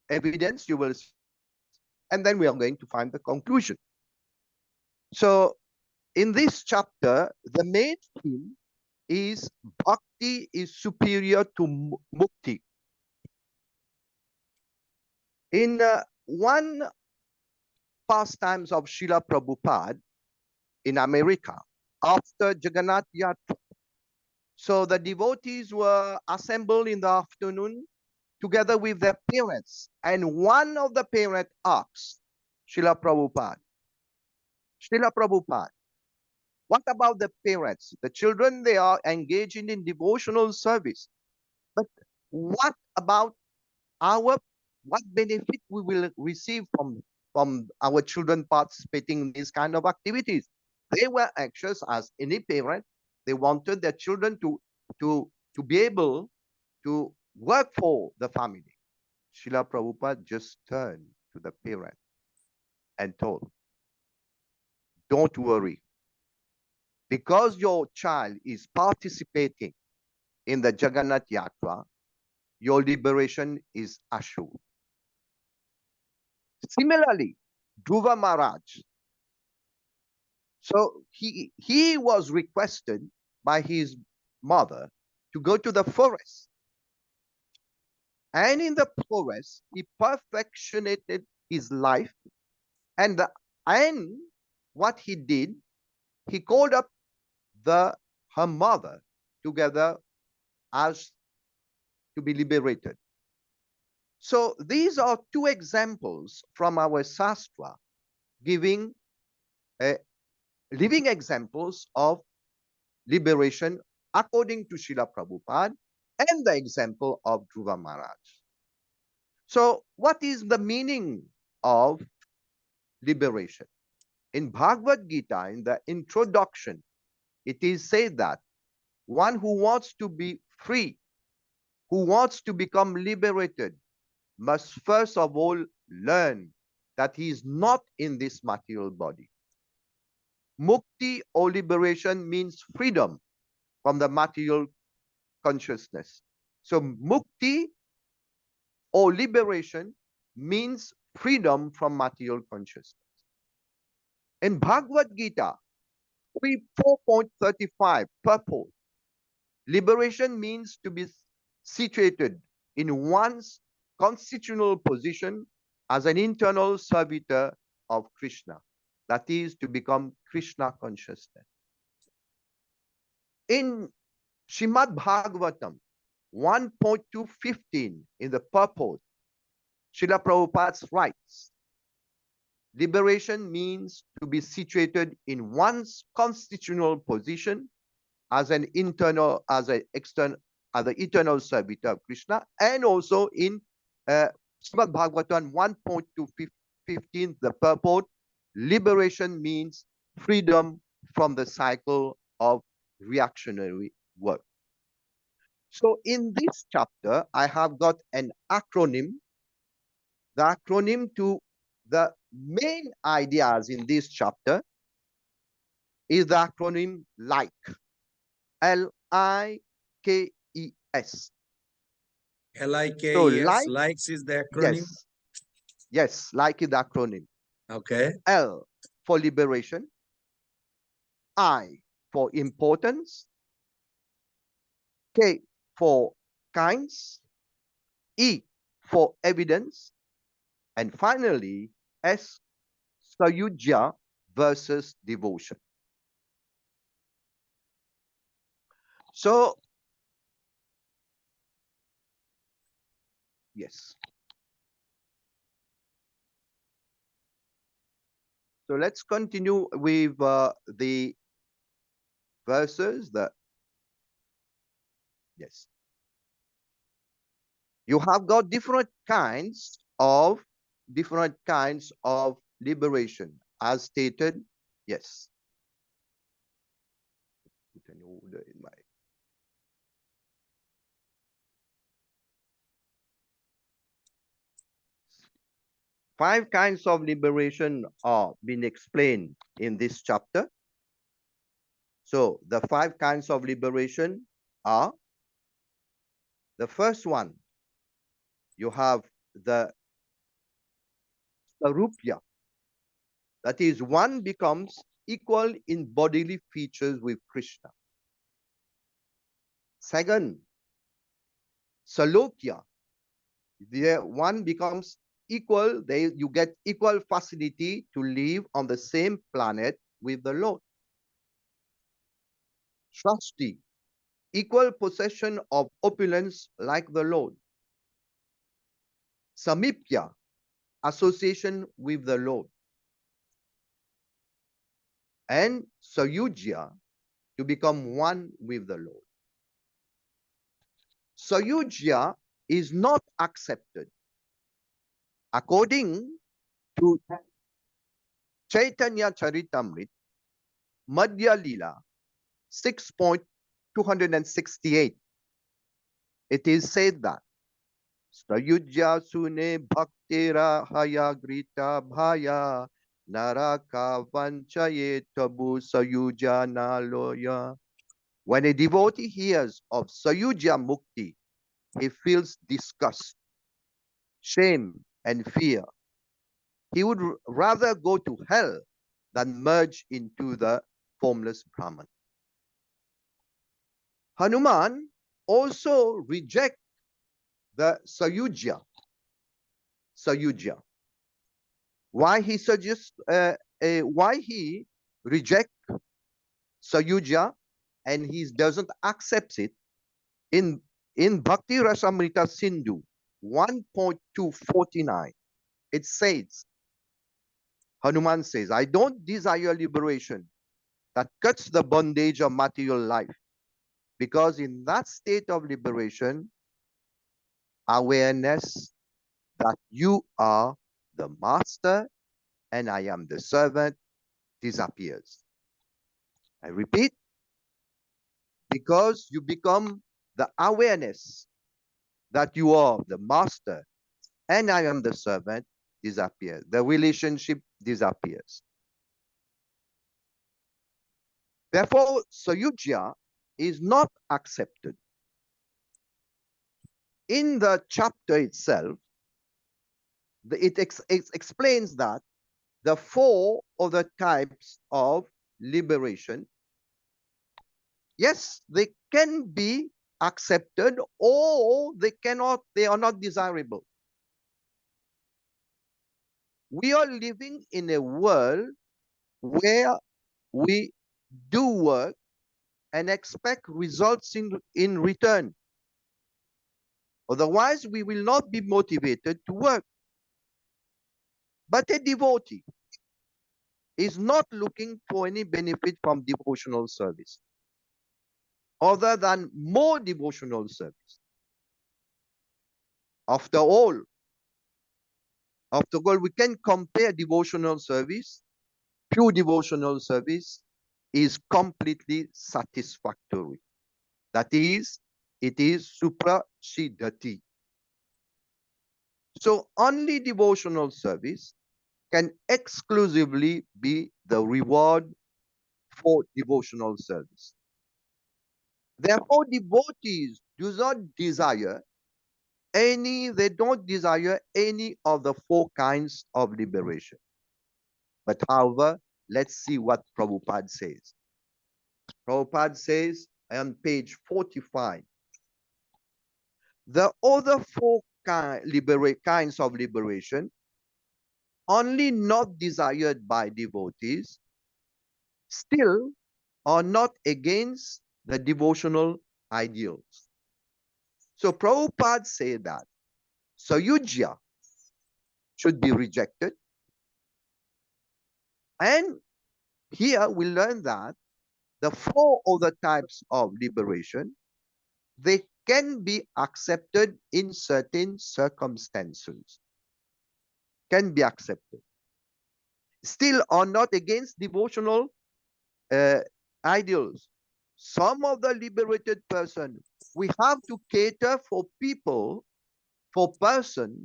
evidence you will see? And then we are going to find the conclusion. So in this chapter, the main theme is Bhakti is superior to Mukti. In one pastimes of Srila Prabhupada in America, after Jagannath Yatra, so the devotees were assembled in the afternoon together with their parents, and one of the parents asked Srila Prabhupada, what about the parents? The children, they are engaging in devotional service. But what about what benefit we will receive from our children participating in these kind of activities? They were anxious as any parent. They wanted their children to be able to work for the family. Srila Prabhupada just turned to the parent and told, don't worry. Because your child is participating in the Jagannath Yatra, your liberation is assured. Similarly, Dhruva Maharaj, so he was requested by his mother to go to the forest. And in the forest, he perfectionated his life. And what he did, he called up her mother together as to be liberated. So these are 2 examples from our Shastra giving living examples of liberation according to Srila Prabhupada and the example of Dhruva Maharaj. So what is the meaning of liberation? In Bhagavad Gita, in the introduction, it is said that one who wants to be free, who wants to become liberated, must first of all learn that he is not in this material body. Mukti or liberation means freedom from the material consciousness. So mukti or liberation means freedom from material consciousness. In Bhagavad Gita 4.35 purport, liberation means to be situated in one's constitutional position as an internal servitor of Krishna. That is to become Krishna consciousness. In Srimad Bhagavatam 1.215 in the purport, Srila Prabhupada writes, liberation means to be situated in one's constitutional position as an internal, as an eternal servitor of Krishna, and also in Srimad Bhagavatam 1.215, the purport, liberation means freedom from the cycle of reactionary work. So in this chapter, I have got an acronym. The acronym to the main ideas in this chapter is the acronym LIKE. L-I-K-E-S. L-I-K-E-S. So likes is the acronym? Yes, like is the acronym. Okay. L for liberation. I for importance. K for kinds. E for evidence. And finally, S, Sayujya versus devotion. So, yes. So let's continue with the verses. Yes. You have got different kinds of liberation, as stated. Yes. Put an order in my. Five kinds of liberation are being explained in this chapter. So the five kinds of liberation are: the first one, you have the sarupya. That is, one becomes equal in bodily features with Krishna. Second, salokya. There one becomes equal, you get equal facility to live on the same planet with the Lord. Shrashti, equal possession of opulence like the Lord. Samipya, association with the Lord. And Sayujya, to become one with the Lord. Sayujya is not accepted. According to Chaitanya Charitamrita, Madhya Lila 6.268, it is said that Sayujya sune bhaktira haya grita bhaya naraka vanchaye tabu sayuja naloya. When a devotee hears of Sayujya Mukti, he feels disgust, shame, and fear. He would rather go to hell than merge into the formless Brahman. Hanuman also rejects the Sayujya. Why he suggests, why he rejects Sayujya and he doesn't accept it? In Bhakti Rasamrita Sindhu 1.249, it says, Hanuman says, I don't desire liberation that cuts the bondage of material life, because in that state of liberation, awareness that you are the master and I am the servant disappears. I repeat, because you become the awareness that you are the master and I am the servant disappears. The relationship disappears. Therefore, Sayujya is not accepted. In the chapter itself, it explains that the four other types of liberation, yes, they can be accepted or they are not desirable. We are living in a world where we do work and expect results in return. Otherwise, we will not be motivated to work. But a devotee is not looking for any benefit from devotional service other than more devotional service. After all, we can compare devotional service. Pure devotional service is completely satisfactory. That is, it is suprasiddhati. So only devotional service can exclusively be the reward for devotional service. Therefore, devotees do not desire they don't desire any of the four kinds of liberation. But however, let's see what Prabhupada says. Prabhupada says on page 45, the other four kinds of liberation, only not desired by devotees, still are not against the devotional ideals. So Prabhupada said that Sayujya should be rejected. And here we learn that the four other types of liberation, they can be accepted in certain circumstances, can be accepted. Still are not against devotional ideals. Some of the liberated person, we have to cater for people, for persons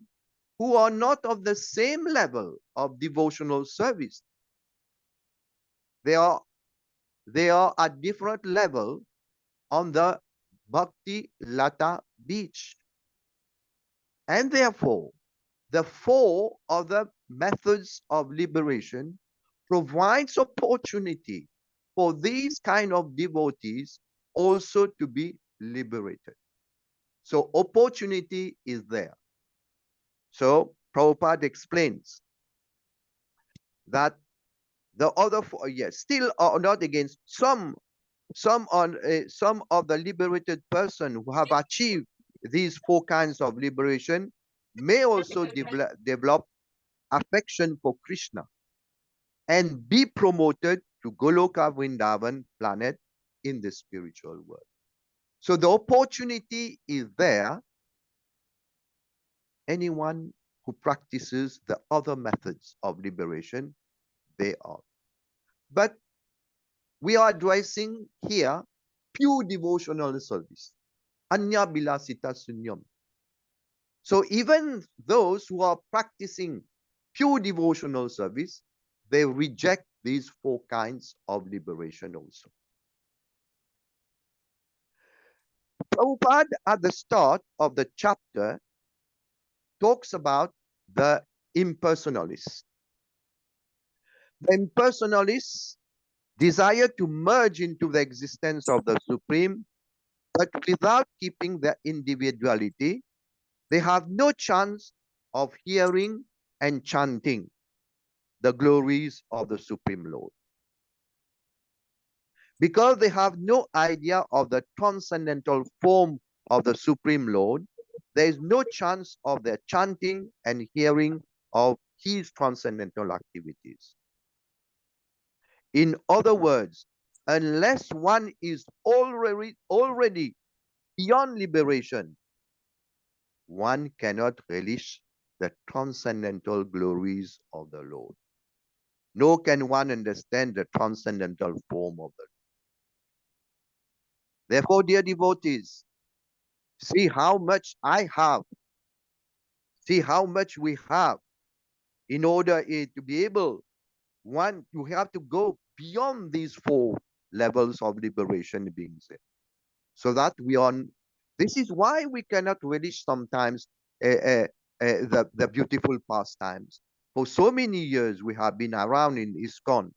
who are not of the same level of devotional service. They are at different level on the Bhakti Lata beach. And therefore, the four other methods of liberation provides opportunity for these kind of devotees also to be liberated. So opportunity is there. So Prabhupada explains that the other four, yes, still are not against some of the liberated person who have achieved these four kinds of liberation may also develop affection for Krishna and be promoted to Goloka Vrindavan planet in the spiritual world. So the opportunity is there. Anyone who practices the other methods of liberation, they are. But we are addressing here pure devotional service. Anya bilasita sunyam. So even those who are practicing pure devotional service, they reject these four kinds of liberation also. Prabhupada at the start of the chapter talks about the impersonalists. The impersonalists desire to merge into the existence of the Supreme, but without keeping their individuality, they have no chance of hearing and chanting the glories of the Supreme Lord. Because they have no idea of the transcendental form of the Supreme Lord, there is no chance of their chanting and hearing of his transcendental activities. In other words, unless one is already beyond liberation, one cannot relish the transcendental glories of the Lord. Nor can one understand the transcendental form of the Lord. Therefore, dear devotees, see how much I have. See how much we have in order to be able, one, you have to go beyond these four levels of liberation being said. So that we are, this is why we cannot relish sometimes the beautiful pastimes. For so many years we have been around in ISKCON.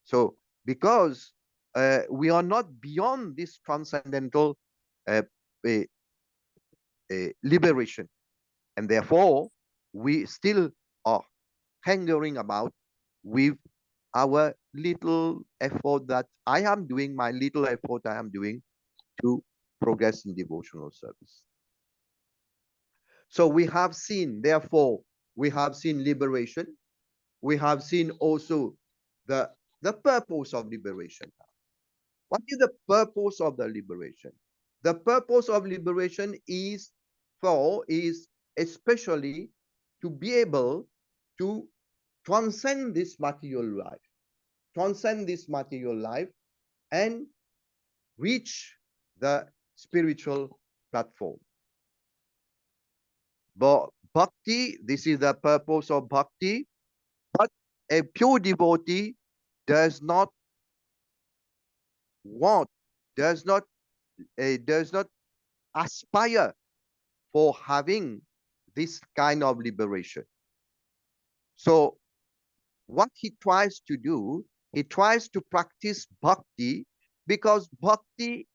So because we are not beyond this transcendental liberation, and therefore we still are hangering about with our little effort that I am doing, my little effort I am doing to progress in devotional service. So we have seen, therefore, we have seen liberation. We have seen also the purpose of liberation. What is the purpose of the liberation? The purpose of liberation is especially to be able to transcend this material life, and reach the spiritual platform. But bhakti, this is the purpose of bhakti, but a pure devotee does not aspire for having this kind of liberation. So what he tries to do, he tries to practice bhakti, because bhakti,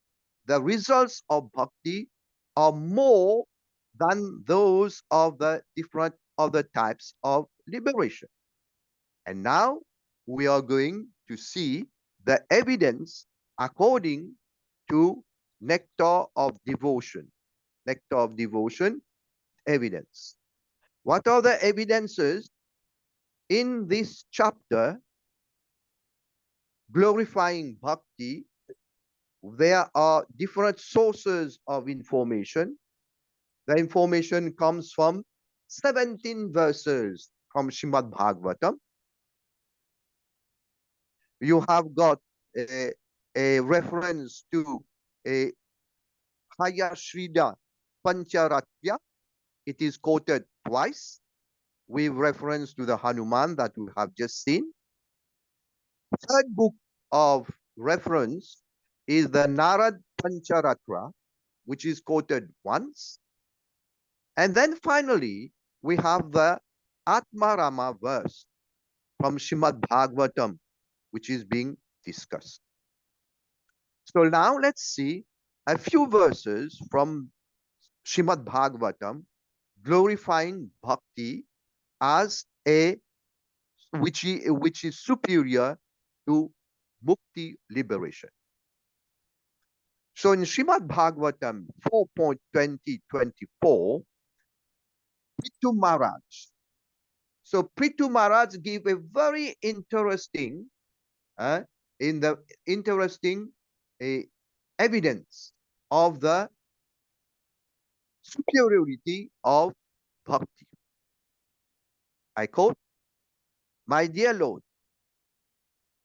the results of bhakti are more than those of the different other types of liberation. And now we are going to see the evidence according to nectar of devotion. Nectar of devotion evidence. What are the evidences in this chapter, glorifying bhakti, there are different sources of information. The information comes from 17 verses from Srimad Bhagavatam. You have got a reference to a Hayashrida Pancharatya. It is quoted twice with reference to the Hanuman that we have just seen. Third book of reference is the Narad Pancharatra, which is quoted once. And then finally, we have the Atmarama verse from Srimad Bhagavatam, which is being discussed. So now let's see a few verses from Srimad Bhagavatam glorifying bhakti as a which is superior to mukti, liberation. So in Srimad Bhagavatam 4.20-24, Prithu Maharaj. So Prithu Maharaj gave a very interesting evidence of the superiority of bhakti. I quote, "My dear Lord,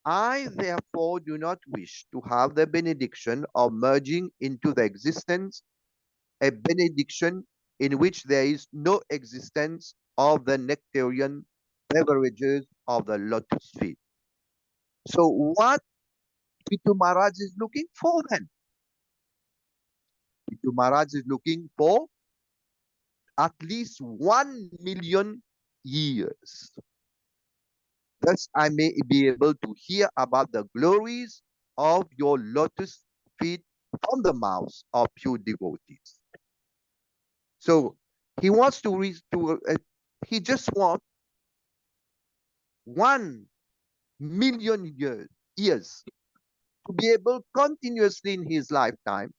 I therefore do not wish to have the benediction of merging into the existence a benediction in which there is no existence of the nectarian beverages of the lotus feet." So what Prithu Maharaj is looking for then? Prithu Maharaj is looking for at least 1 million years. Thus I may be able to hear about the glories of your lotus feet from the mouths of pure devotees. So he wants to he just wants 1 million years to be able continuously in his lifetime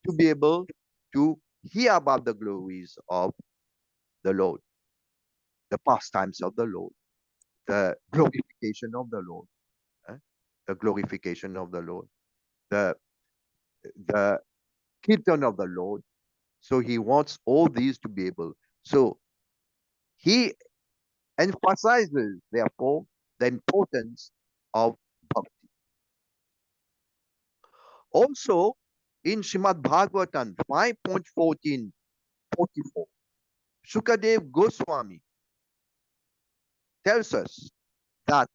to be able to hear about the glories of the Lord, the pastimes of the Lord, the glorification of the Lord, the glorification of the Lord, the kirtan of the Lord. So he wants all these to be able. So he emphasizes, therefore, the importance of bhakti. Also, in Srimad Bhagavatam 5.14-44, Sukadev Goswami tells us that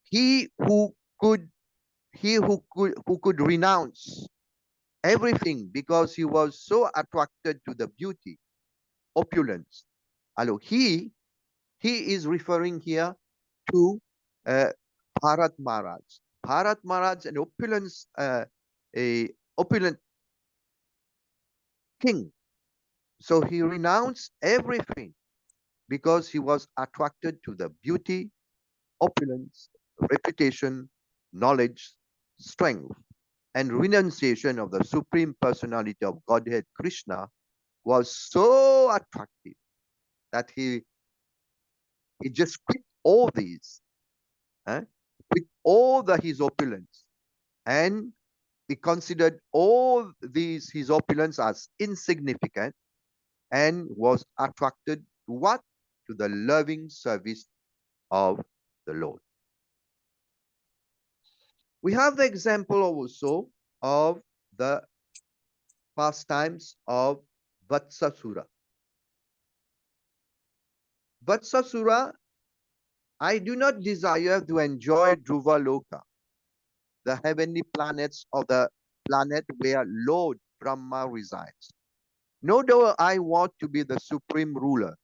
he who could renounce everything because he was so attracted to the beauty, opulence. Hello, he is referring here to Bharat Maharaj. Bharat Maharaj, an opulence, a opulent king. So he renounced everything because he was attracted to the beauty, opulence, reputation, knowledge, strength, and renunciation of the Supreme Personality of Godhead Krishna was so attractive that he just quit all these, with all his opulence, and he considered all these his opulence as insignificant and was attracted to what? To the loving service of the Lord. We have the example also of the pastimes of Vatsasura. Vatsasura, I do not desire to enjoy Dhruva Loka, the heavenly planets of the planet where Lord Brahma resides. Nor do I want to be the supreme ruler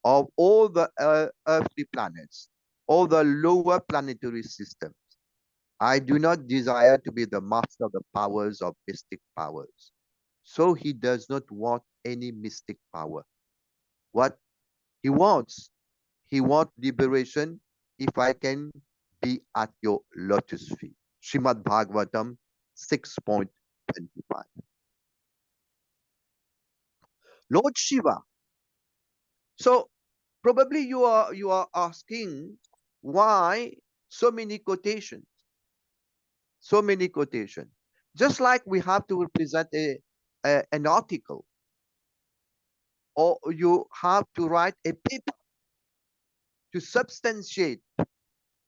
of all the earthly planets, all the lower planetary systems. I do not desire to be the master of the powers of mystic powers. So he does not want any mystic power. What he wants liberation if I can be at your lotus feet. Srimad Bhagavatam 6.25. Lord Shiva. So Probably you are asking why so many quotations, so many quotations. Just like we have to represent an article, or you have to write a paper to substantiate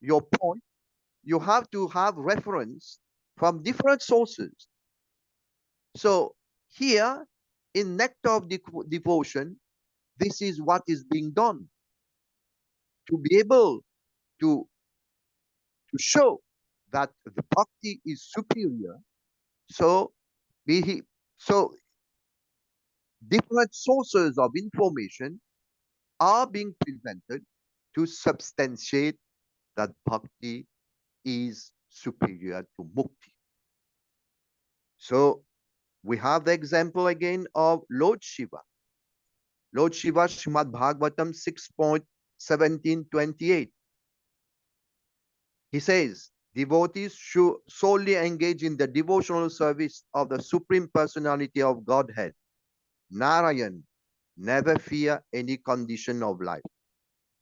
your point, you have to have reference from different sources. So here in Nectar of Devotion, this is what is being done to be able to show that the bhakti is superior. So so different sources of information are being presented to substantiate that bhakti is superior to mukti. So we have the example again of Lord Shiva. Lord Shiva, Srimad Bhagavatam 6.1728. He says, devotees should solely engage in the devotional service of the Supreme Personality of Godhead, Narayan, never fear any condition of life.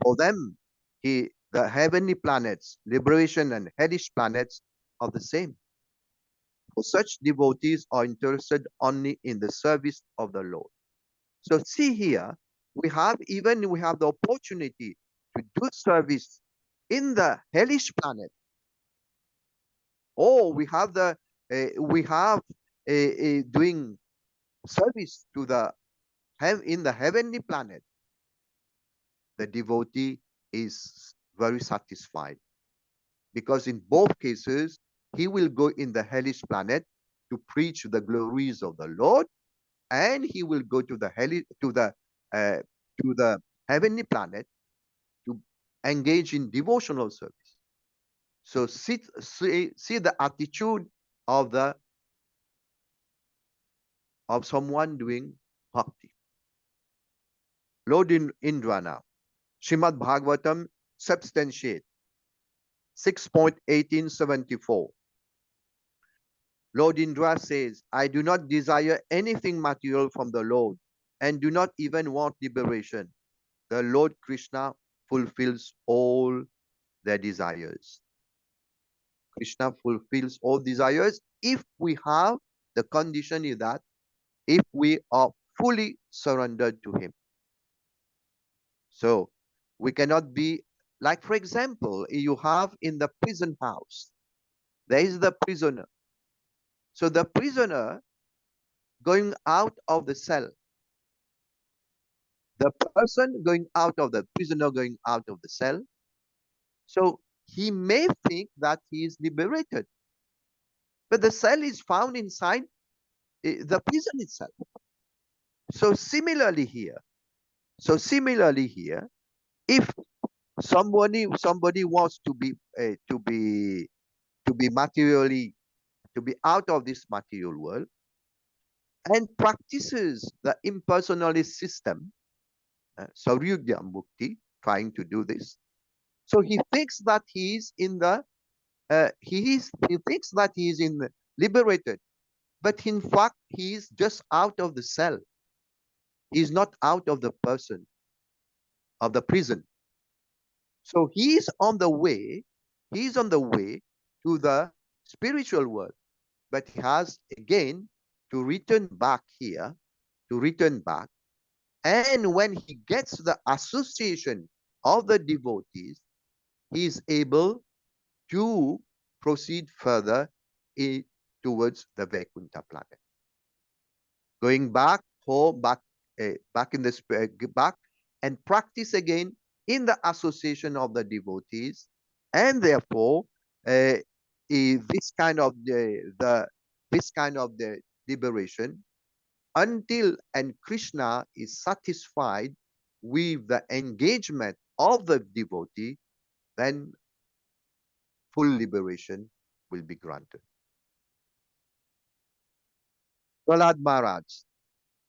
For them, the heavenly planets, liberation and hellish planets are the same. For such devotees are interested only in the service of the Lord. So see here, we have the opportunity to do service in the hellish planet, or we have doing service to in the heavenly planet. The devotee is very satisfied, because in both cases he will go in the hellish planet to preach the glories of the Lord, and he will go to the heavenly planet to engage in devotional service. So see the attitude of someone doing bhakti. Lord Indra now, Srimad Bhagavatam substantiate 6.1874. Lord Indra says, I do not desire anything material from the Lord and do not even want liberation. The Lord Krishna fulfills all their desires. Krishna fulfills all desires if we have the condition is that if we are fully surrendered to him. So we cannot be like, for example, you have in the prison house, there is the prisoner. So the prisoner going out of the cell, the person going out of the prisoner going out of the cell, so he may think that he is liberated, but the cell is found inside the prison itself. So similarly here, if somebody wants to be materially, to be out of this material world, and practices the impersonalist system, Saryugya Mukti, trying to do this. So he thinks that he is in the he thinks that he is in liberated, but in fact he is just out of the cell. He is not out of the person of the prison. So he is on the way. He is on the way to the spiritual world, but he has again to return back here, to return back. And when he gets the association of the devotees, he is able to proceed further towards the Vaikuntha planet. Going back home, back in the back, and practice again in the association of the devotees, and therefore this kind of the liberation, until and Krishna is satisfied with the engagement of the devotee, then full liberation will be granted. Prahlad Maharaj,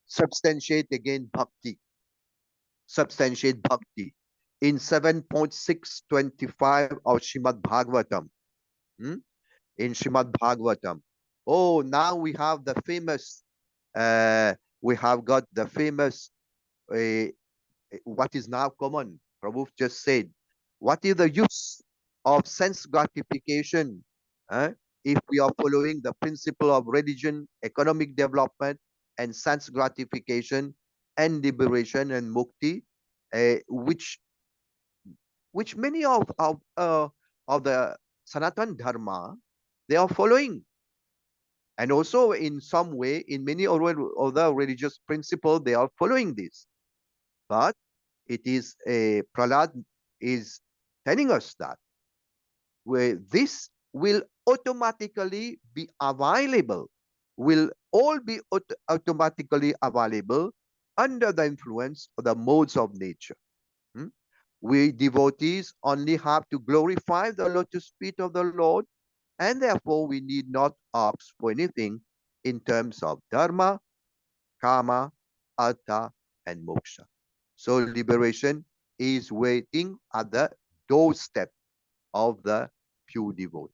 substantiate again bhakti. Substantiate bhakti in 7.625 of Srimad Bhagavatam. In Srimad Bhagavatam. Oh, now we have the famous, we have got the famous what is now common. Prabhu just said, what is the use of sense gratification if we are following the principle of religion, economic development, and sense gratification, and liberation and mukti, which many of the Sanatan Dharma they are following, and also in some way in many other religious principles they are following this. But it is Prahlad is telling us that where this will automatically be available, will all be automatically available under the influence of the modes of nature. We devotees only have to glorify the lotus feet of the Lord, and therefore we need not ask for anything in terms of dharma, karma, artha, and moksha. So liberation is waiting at the doorstep of the pure devotee.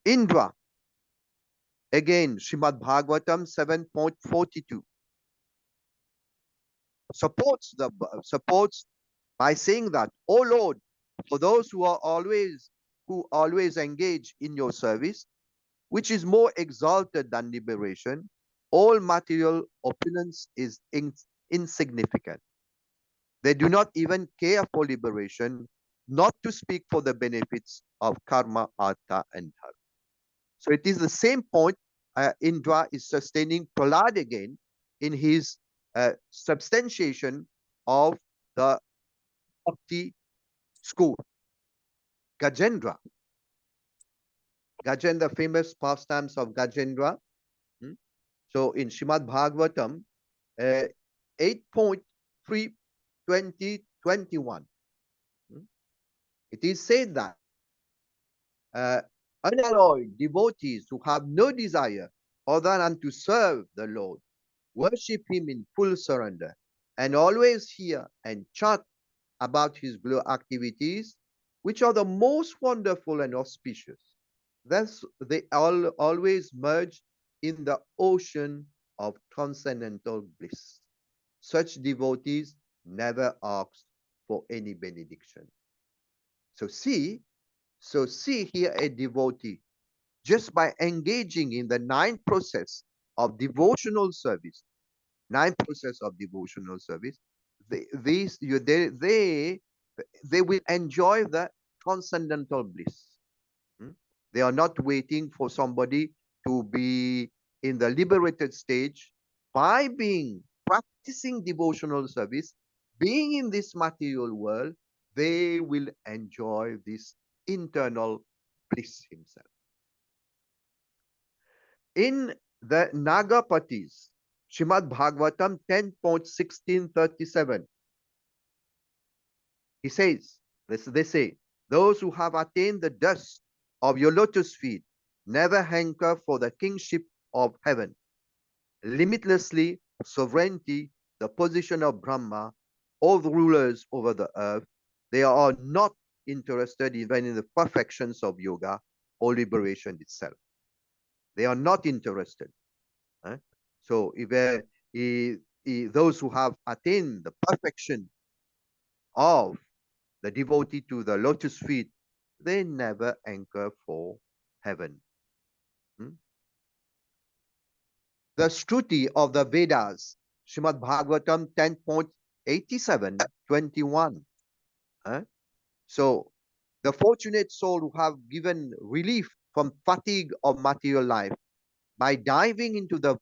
Indra, again, Srimad Bhagavatam 7.42 supports by saying that, O Lord, for those who always engage in your service, which is more exalted than liberation, all material opulence is insignificant. They do not even care for liberation, not to speak for the benefits of karma, artha, and dharma. So it is the same point Indra is sustaining Prahlad again in his substantiation of the Bhakti school. Gajendra, famous pastimes of Gajendra. So in Srimad Bhagavatam 8.3, 2021, it is said that unalloyed devotees who have no desire other than to serve the Lord, worship Him in full surrender, and always hear and chat about His glow activities, which are the most wonderful and auspicious. Thus, they always merge in the ocean of transcendental bliss. Such devotees never ask for any benediction. So see here a devotee, just by engaging in the ninth process of devotional service, they will enjoy the transcendental bliss. They are not waiting for somebody to be in the liberated stage. By practicing devotional service, being in this material world, they will enjoy this internal bliss himself. In the Nagapatis, Srimad Bhagavatam 10.1637, he says, they say, those who have attained the dust of your lotus feet never hanker for the kingship of heaven, limitlessly sovereignty, the position of Brahma, all the rulers over the earth. They are not interested even in the perfections of yoga or liberation itself. They are not interested. So those who have attained the perfection of the devotee to the lotus feet, they never anchor for heaven. The Shruti of the Vedas, Srimad Bhagavatam 10.87, 21. So the fortunate soul who have given relief from fatigue of material life by diving into the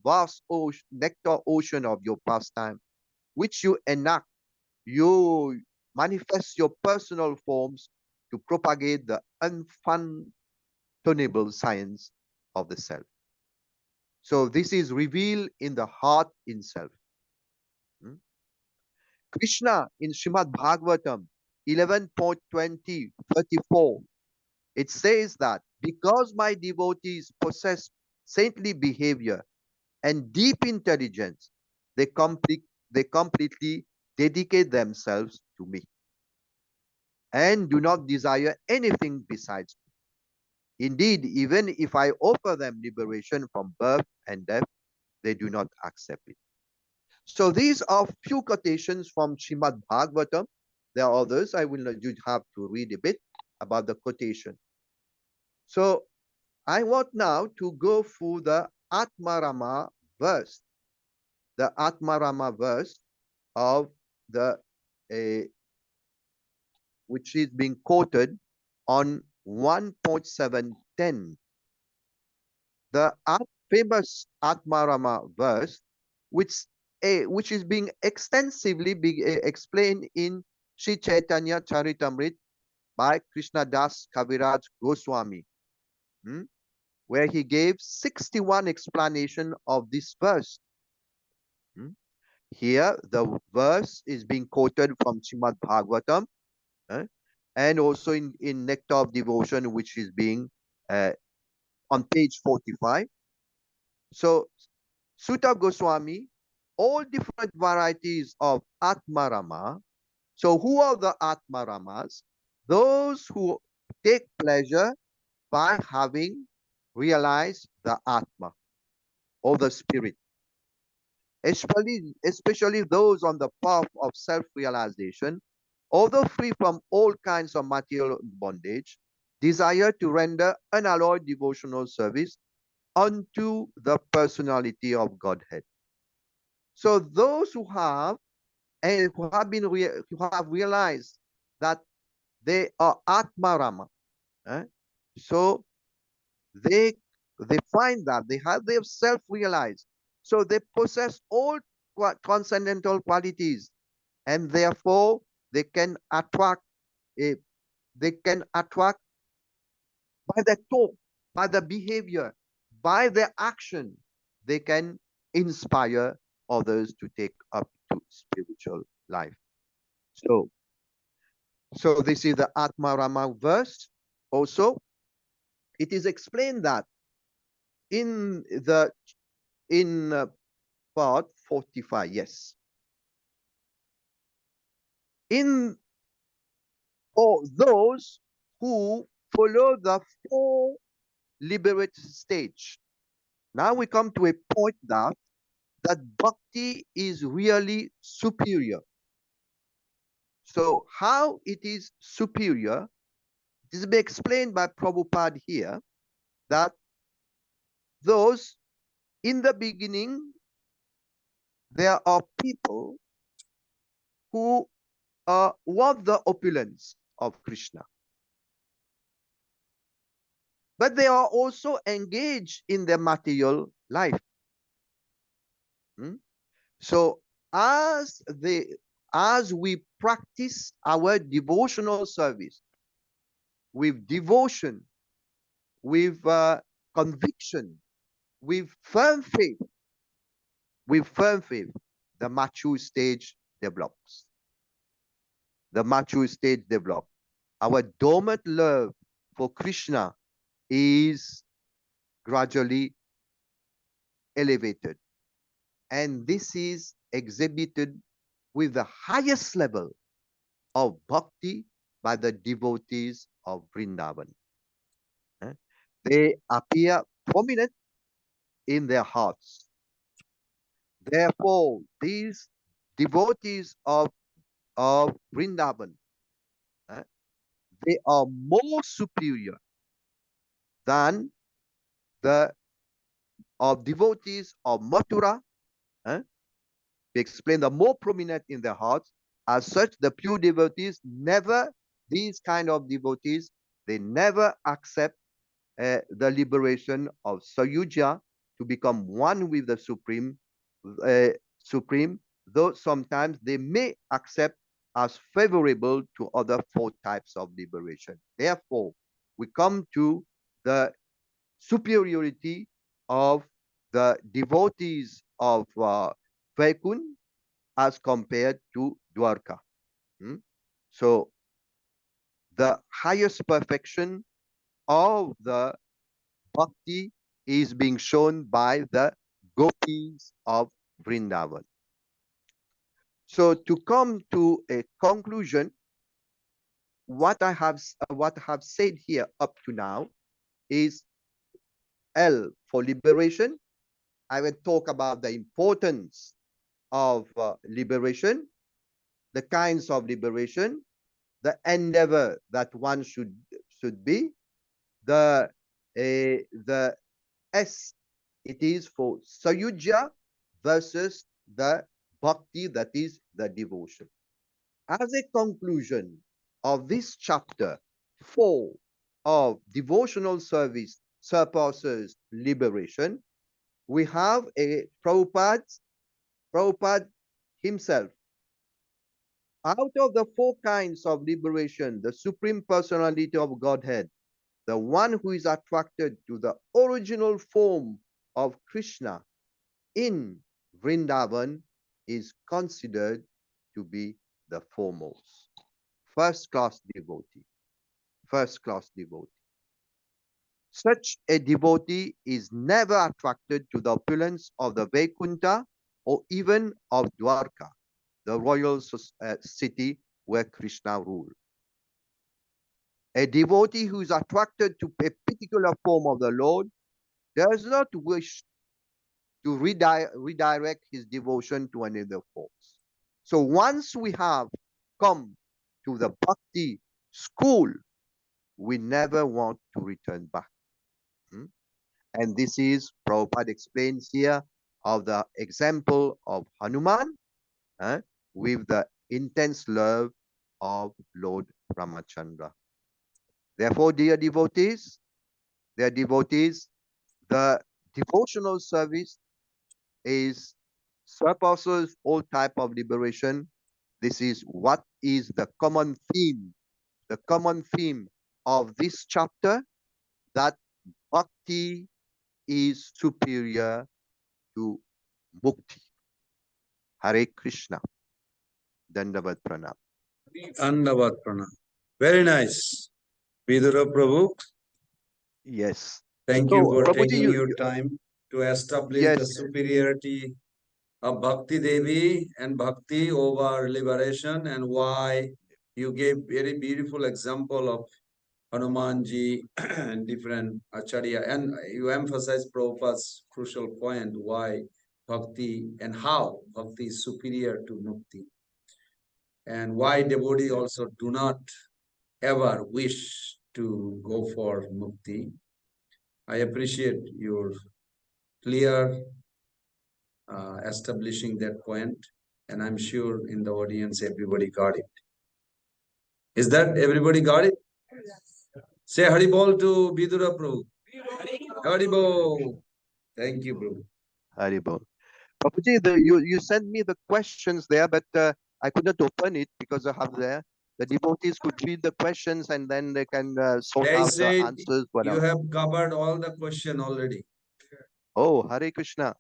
vast nectar ocean of your pastime, which you enact, you manifest your personal forms to propagate the unfathomable science of the self. So this is revealed in the heart itself. Krishna in Srimad Bhagavatam 11.20, 34, it says that because my devotees possess saintly behavior and deep intelligence, they completely dedicate themselves to me and do not desire anything besides me. Indeed, even if I offer them liberation from birth and death, they do not accept it. So these are few quotations from Srimad Bhagavatam. There are others. I will not, you have to read a bit about the quotation. So I want now to go through the Atmarama verse. The Atmarama verse of the which is being quoted on 1.710. The famous Atmarama verse, which is being extensively explained in Sri Chaitanya Charitamrita by Krishnadas Kaviraj Goswami, where he gave 61 explanation of this verse. Here, the verse is being quoted from Srimad Bhagavatam, and also in Nectar of Devotion, which is being on page 45. So, Sutta Goswami, all different varieties of Atmarama. So, who are the Atmaramas? Those who take pleasure by having realized the Atma, or the spirit. Especially those on the path of self-realization, although free from all kinds of material bondage, desire to render unalloyed devotional service unto the personality of Godhead. So those who have realized that they are Atmarama, so they find that they have self-realized, so they possess all transcendental qualities, and therefore they can attract by their talk, by their behavior, by their action, they can inspire others to take up to spiritual life. So this is the Atmarama verse. Also, it is explained that in part 45, yes. For those who follow the four liberate stage. Now we come to a point that bhakti is really superior. So how it is superior, this will be explained by Prabhupada here, that those in the beginning, there are people who want the opulence of Krishna. But they are also engaged in their material life. So as we practice our devotional service with devotion, with conviction, with firm faith, the mature stage develops. Our dormant love for Krishna is gradually elevated. And this is exhibited with the highest level of bhakti by the devotees of Vrindavan. They appear prominent in their hearts. Therefore, these devotees of Vrindavan, they are more superior than the devotees of Mathura. We explain the more prominent in their hearts. As such, the pure devotees these kind of devotees, they never accept the liberation of Sayuja to become one with the Supreme, though sometimes they may accept as favorable to other four types of liberation. Therefore, we come to the superiority of the devotees of Vaikun as compared to Dwarka. So the highest perfection of the bhakti is being shown by the gopis of Vrindavan. So to come to a conclusion, what I have said here up to now is L for liberation. I will talk about the importance of liberation, the kinds of liberation, the endeavor that one should be, the S, it is for Sayujya versus the Bhakti, that is the devotion. As a conclusion of this chapter 4 of devotional service surpasses liberation, we have a Prabhupada himself. Out of the 4 kinds of liberation, the Supreme Personality of Godhead, the one who is attracted to the original form of Krishna in Vrindavan is considered to be the foremost. First class devotee. First class devotee. Such a devotee is never attracted to the opulence of the Vaikuntha or even of Dwarka, the royal city where Krishna ruled. A devotee who is attracted to a particular form of the Lord does not wish to redirect his devotion to another form. So once we have come to the Bhakti school, we never want to return back. And this is, Prabhupada explains here, of the example of Hanuman with the intense love of Lord Ramachandra. Therefore, dear devotees, the devotional service is surpasses all type of liberation. This is what is the common theme of this chapter, that bhakti is superior to mukti. Hare Krishna. Dandavat Pranam. Dandavat Pranam. Very nice. Vidura Prabhu. Yes. Thank you for taking your time to establish the yes. superiority of Bhakti Devi and Bhakti over liberation, and why you gave very beautiful example of Hanumanji and different Acharya, and you emphasize Prabhupada's crucial point, why Bhakti and how Bhakti is superior to Mukti, and why devotees also do not ever wish to go for Mukti. I appreciate your clear establishing that point, and I'm sure in the audience everybody got it. Is that everybody got it? Say Hari Bol to Vidura Prabhu. Hari Bol. Thank you, Prabhu. Hari Bol. Prabhuji, you sent me the questions there, but I could not open it because I have there. The devotees could read the questions and then they can sort They out said the answers. you have covered all the question already. Oh, Hare Krishna.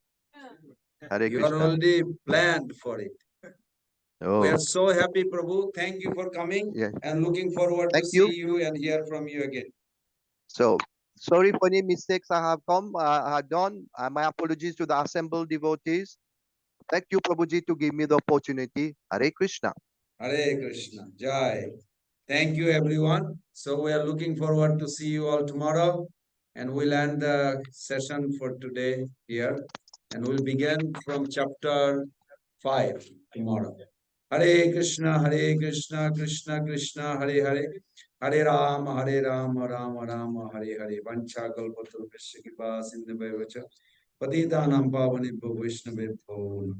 Hare You Krishna. are already planned for it. Oh. We are so happy, Prabhu. Thank you for coming and looking forward to see you and hear from you again. So, sorry for any mistakes I have done. My apologies to the assembled devotees. Thank you, Prabhuji, to give me the opportunity. Hare Krishna. Hare Krishna. Jai. Thank you, everyone. So we are looking forward to see you all tomorrow, and we'll end the session for today here, and we'll begin from chapter 5 tomorrow. Hare Krishna, Krishna Krishna, Hare Hare, Hare Rama, Rama Rama, Hare Hare. Vancha kalpatarubhasya kripa sindhubhyo vacha, patitanam pavanebhyo vaishnavebhyo.